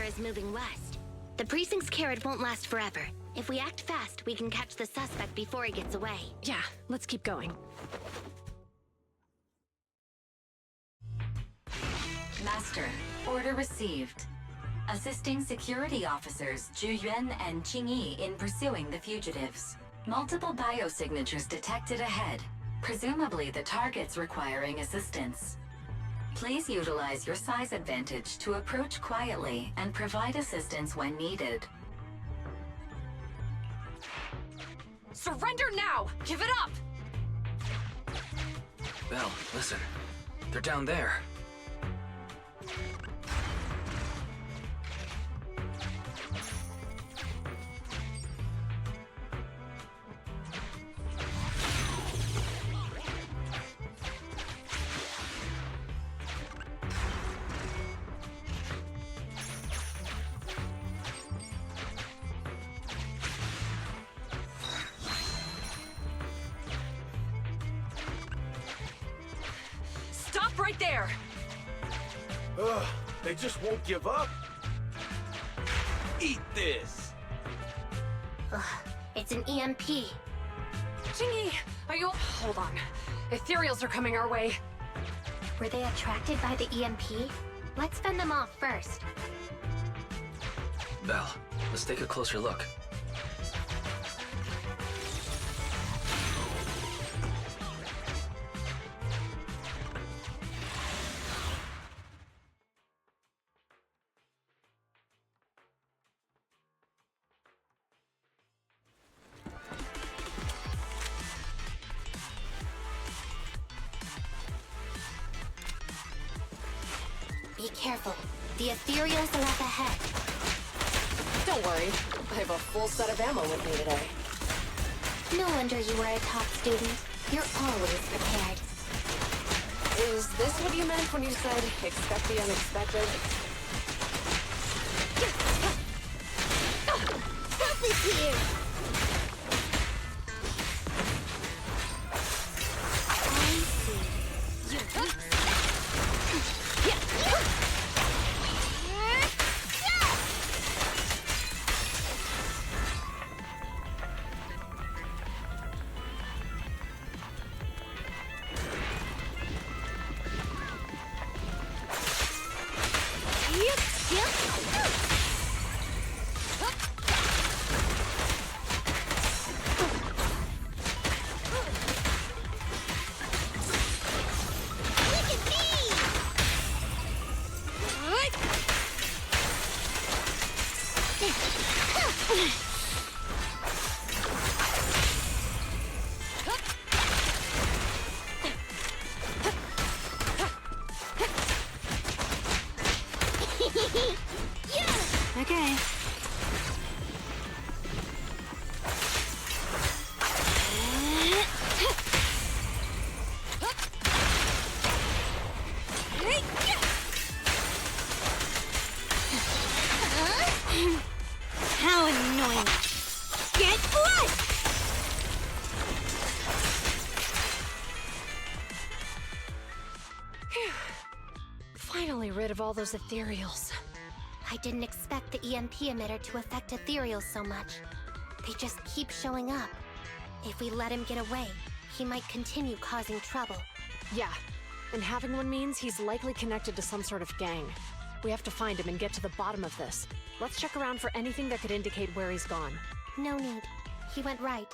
Is moving west. The precinct's carrot won't last forever. If we act fast, we can catch the suspect before he gets away. Yeah, let's keep going. Master, order received. Assisting security officers ZHU and QINGYI in pursuing the fugitives. Multiple biosignatures detected ahead, presumably the targets requiring assistance. Please utilize your size advantage to approach quietly and provide assistance when needed. Surrender now! Give it up! Belle, listen. They're down there. Right there! Ugh, they just won't give up. Eat this! Ugh, it's an EMP. QINGYI, are you... Hold on. Ethereals are coming our way. Were they attracted by the EMP? Let's fend them off first. Belle, let's take a closer look. Be careful. The ethereals are up ahead. Don't worry. I have a full set of ammo with me today. No wonder you were a top student. You're always prepared. Is this what you meant when you said, expect the unexpected? Help is here! I see. You're weak. Okay. How annoying! Get what? Finally rid of all those ethereals. I didn't expect the EMP emitter to affect ethereals so much. They just keep showing up. If we let him get away, he might continue causing trouble. Yeah, and having one means he's likely connected to some sort of gang. We have to find him and get to the bottom of this. Let's check around for anything that could indicate where he's gone. No need. He went right.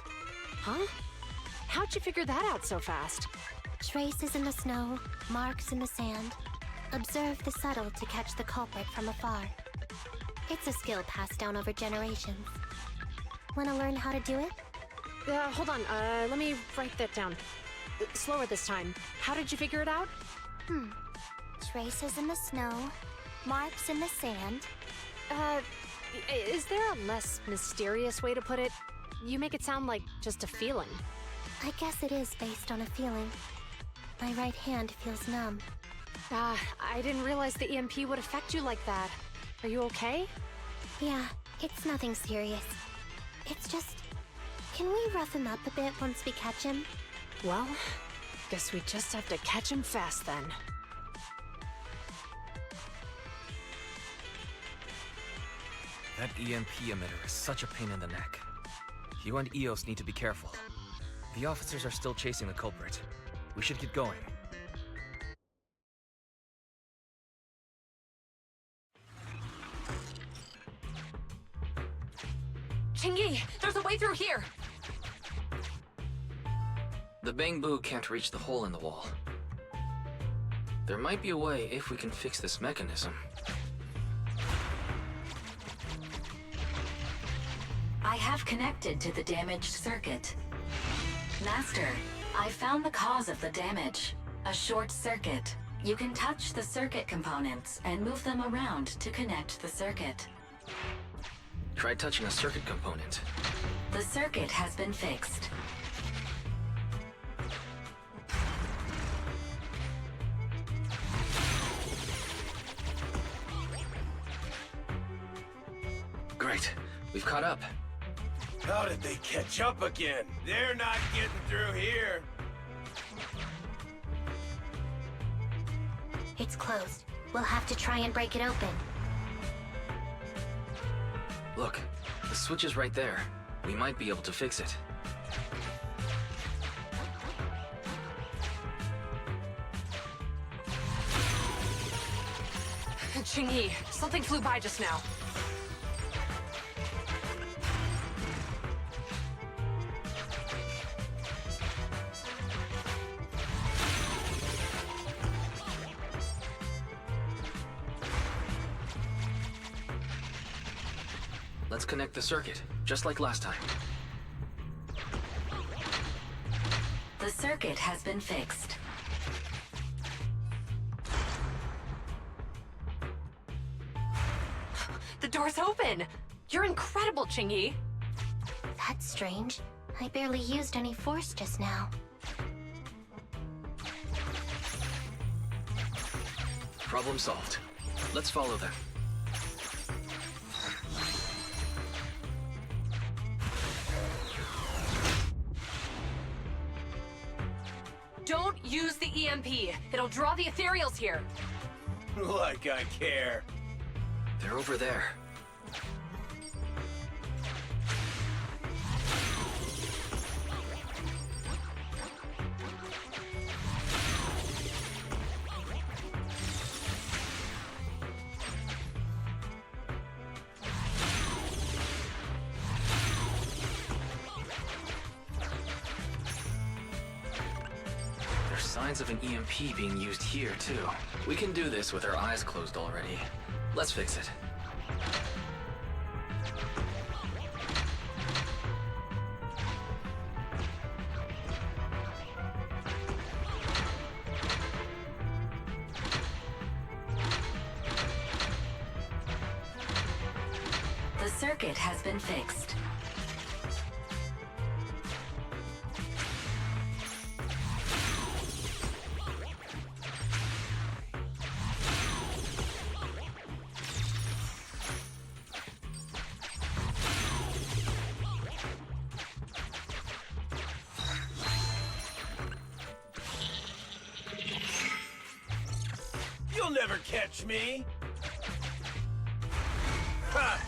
Huh? How'd you figure that out so fast? Traces in the snow, marks in the sand. Observe the subtle to catch the culprit from afar. It's a skill passed down over generations. Wanna learn how to do it? Hold on, let me write that down. Slower this time. How did you figure it out? Traces in the snow, marks in the sand. Is there a less mysterious way to put it? You make it sound like just a feeling. I guess it is based on a feeling. My right hand feels numb. I didn't realize the EMP would affect you like that. Are you okay? Yeah, it's nothing serious. It's just... Can we rough him up a bit once we catch him? Well, guess we just have to catch him fast then. That EMP emitter is such a pain in the neck. You and EOS need to be careful. The officers are still chasing the culprit. We should get going. QINGYI, there's a way through here! The Bangbu can't reach the hole in the wall. There might be a way if we can fix this mechanism. I have connected to the damaged circuit. Master, I found the cause of the damage. A short circuit. You can touch the circuit components and move them around to connect the circuit. Try touching a circuit component. The circuit has been fixed. Great. We've caught up. How did they catch up again? They're not getting through here. It's closed. We'll have to try and break it open. Look, the switch is right there. We might be able to fix it. QINGYI, something flew by just now. Let's connect the circuit, just like last time. The circuit has been fixed. The door's open! You're incredible, QINGYI! That's strange. I barely used any force just now. Problem solved. Let's follow them. Don't use the EMP. It'll draw the ethereals here. Like I care. They're over there. There's signs of an EMP being used here, too. We can do this with our eyes closed already. Let's fix it. The circuit has been fixed. You'll never catch me! Ha!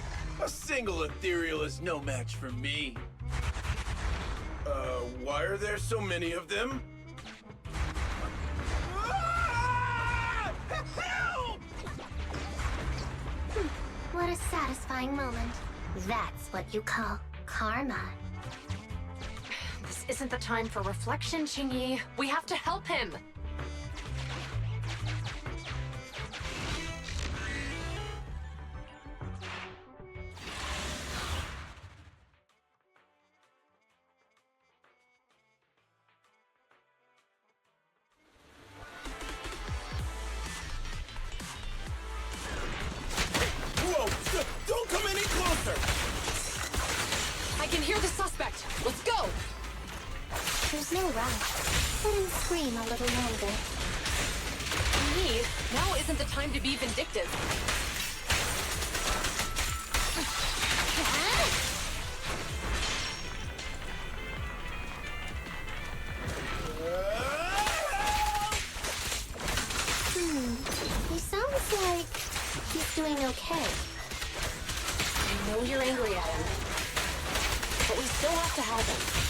A single ethereal is no match for me. Why are there so many of them? Ah! Help! What a satisfying moment. That's what you call karma. This isn't the time for reflection, QINGYI. We have to help him. Whoa! Don't come any closer! I can hear the suspect. Let's go! There's no rush. Let him scream a little longer. QINGYI, now isn't the time to be vindictive. He sounds like he's doing okay. I know you're angry at him, but we still have to help him.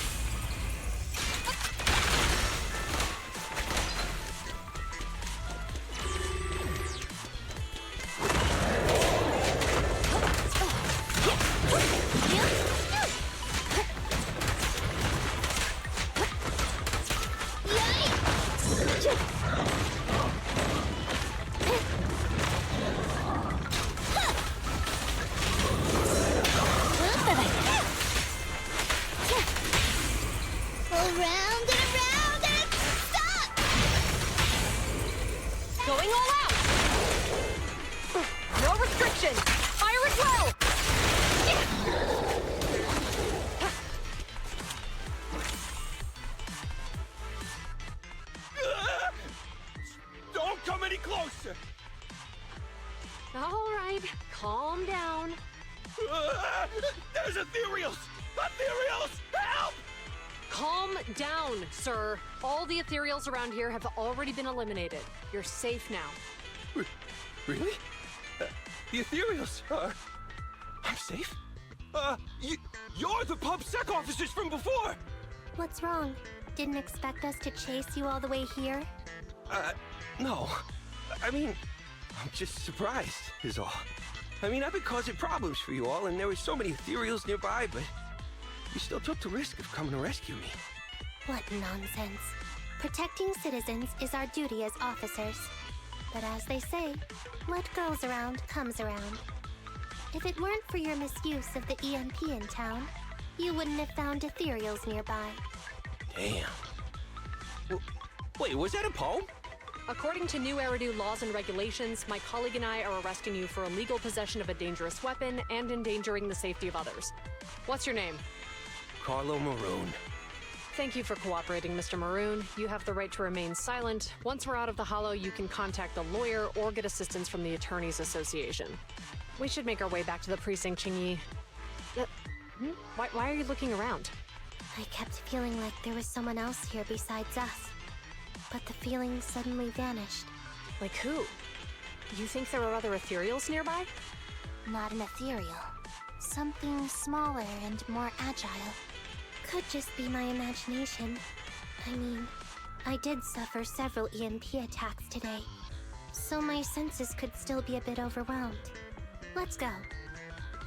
Around and around and stop! Going all out! No restrictions! Fire as well! Don't come any closer! All right, calm down. There's ethereals! Ethereals! Help! Calm down, sir. All the ethereals around here have already been eliminated. You're safe now. Really? The ethereals are... I'm safe? You're the PubSec officers from before! What's wrong? Didn't expect us to chase you all the way here? No. I mean, I'm just surprised, is all. I mean, I've been causing problems for you all, and there were so many ethereals nearby, but you still took the risk of coming to rescue me. What nonsense. Protecting citizens is our duty as officers. But as they say, what goes around comes around. If it weren't for your misuse of the EMP in town, you wouldn't have found ethereals nearby. Damn. Wait, was that a poem? According to new Eridu laws and regulations, my colleague and I are arresting you for illegal possession of a dangerous weapon and endangering the safety of others. What's your name? Carlo Maroon. Thank you for cooperating, Mr. Maroon. You have the right to remain silent. Once we're out of the Hollow, you can contact a lawyer or get assistance from the Attorneys Association. We should make our way back to the precinct, QINGYI. Why are you looking around? I kept feeling like there was someone else here besides us. But the feeling suddenly vanished. Like who? You think there are other ethereals nearby? Not an ethereal. Something smaller and more agile. Could just be my imagination. I mean, I did suffer several EMP attacks today, so my senses could still be a bit overwhelmed. Let's go.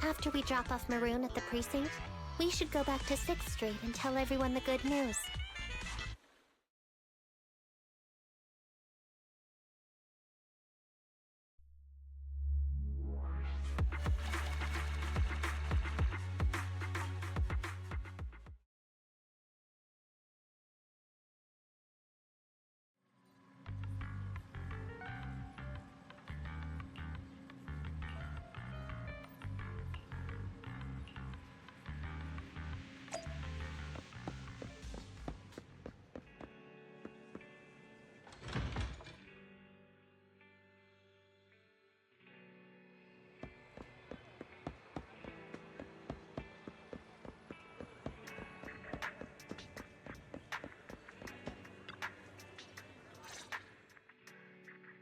After we drop off Maroon at the precinct, we should go back to 6th Street and tell everyone the good news.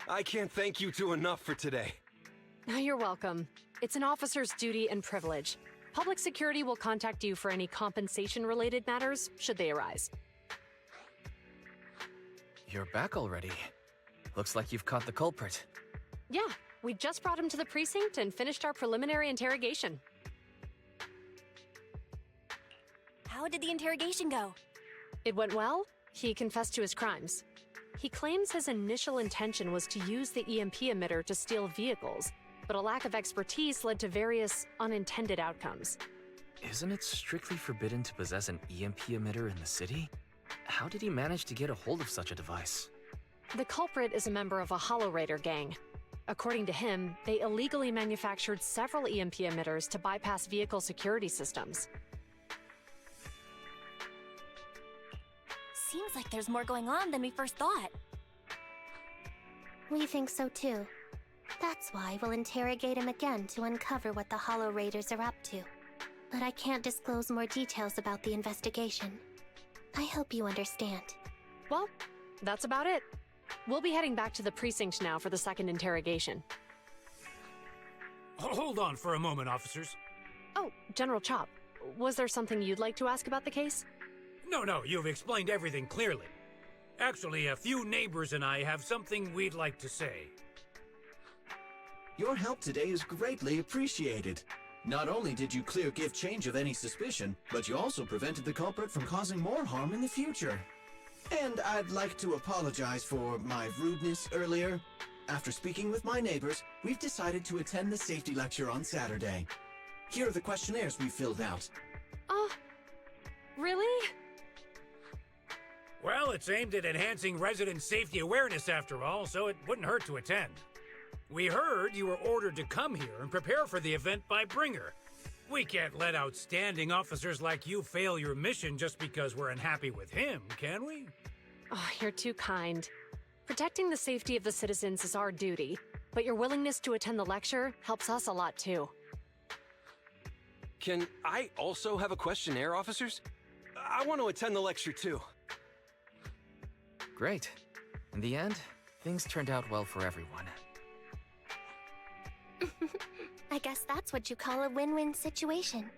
I can't thank you two enough for today. You're welcome. It's an officer's duty and privilege. Public security will contact you for any compensation-related matters, should they arise. You're back already. Looks like you've caught the culprit. Yeah, we just brought him to the precinct and finished our preliminary interrogation. How did the interrogation go? It went well. He confessed to his crimes. He claims his initial intention was to use the EMP emitter to steal vehicles, but a lack of expertise led to various unintended outcomes. Isn't it strictly forbidden to possess an EMP emitter in the city? How did he manage to get a hold of such a device? The culprit is a member of a Hollow Raider gang. According to him, they illegally manufactured several EMP emitters to bypass vehicle security systems. Seems like there's more going on than we first thought. We think so too. That's why we'll interrogate him again to uncover what the Hollow Raiders are up to. But I can't disclose more details about the investigation. I hope you understand. Well, that's about it. We'll be heading back to the precinct now for the second interrogation. Hold on for a moment, officers. Oh, General Chop, was there something you'd like to ask about the case? No, you've explained everything clearly. Actually, a few neighbors and I have something we'd like to say. Your help today is greatly appreciated. Not only did you clear Give Change of any suspicion, but you also prevented the culprit from causing more harm in the future. And I'd like to apologize for my rudeness earlier. After speaking with my neighbors, we've decided to attend the safety lecture on Saturday. Here are the questionnaires we filled out. Really? Well, it's aimed at enhancing resident safety awareness after all, so it wouldn't hurt to attend. We heard you were ordered to come here and prepare for the event by Bringer. We can't let outstanding officers like you fail your mission just because we're unhappy with him, can we? Oh, you're too kind. Protecting the safety of the citizens is our duty, but your willingness to attend the lecture helps us a lot too. Can I also have a questionnaire, officers? I want to attend the lecture too. Great. In the end, things turned out well for everyone. I guess that's what you call a win-win situation.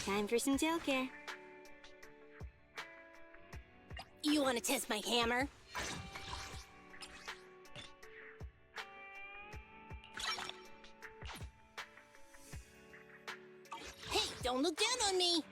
Time for some tail care. You want to test my hammer? Hey, don't look down on me!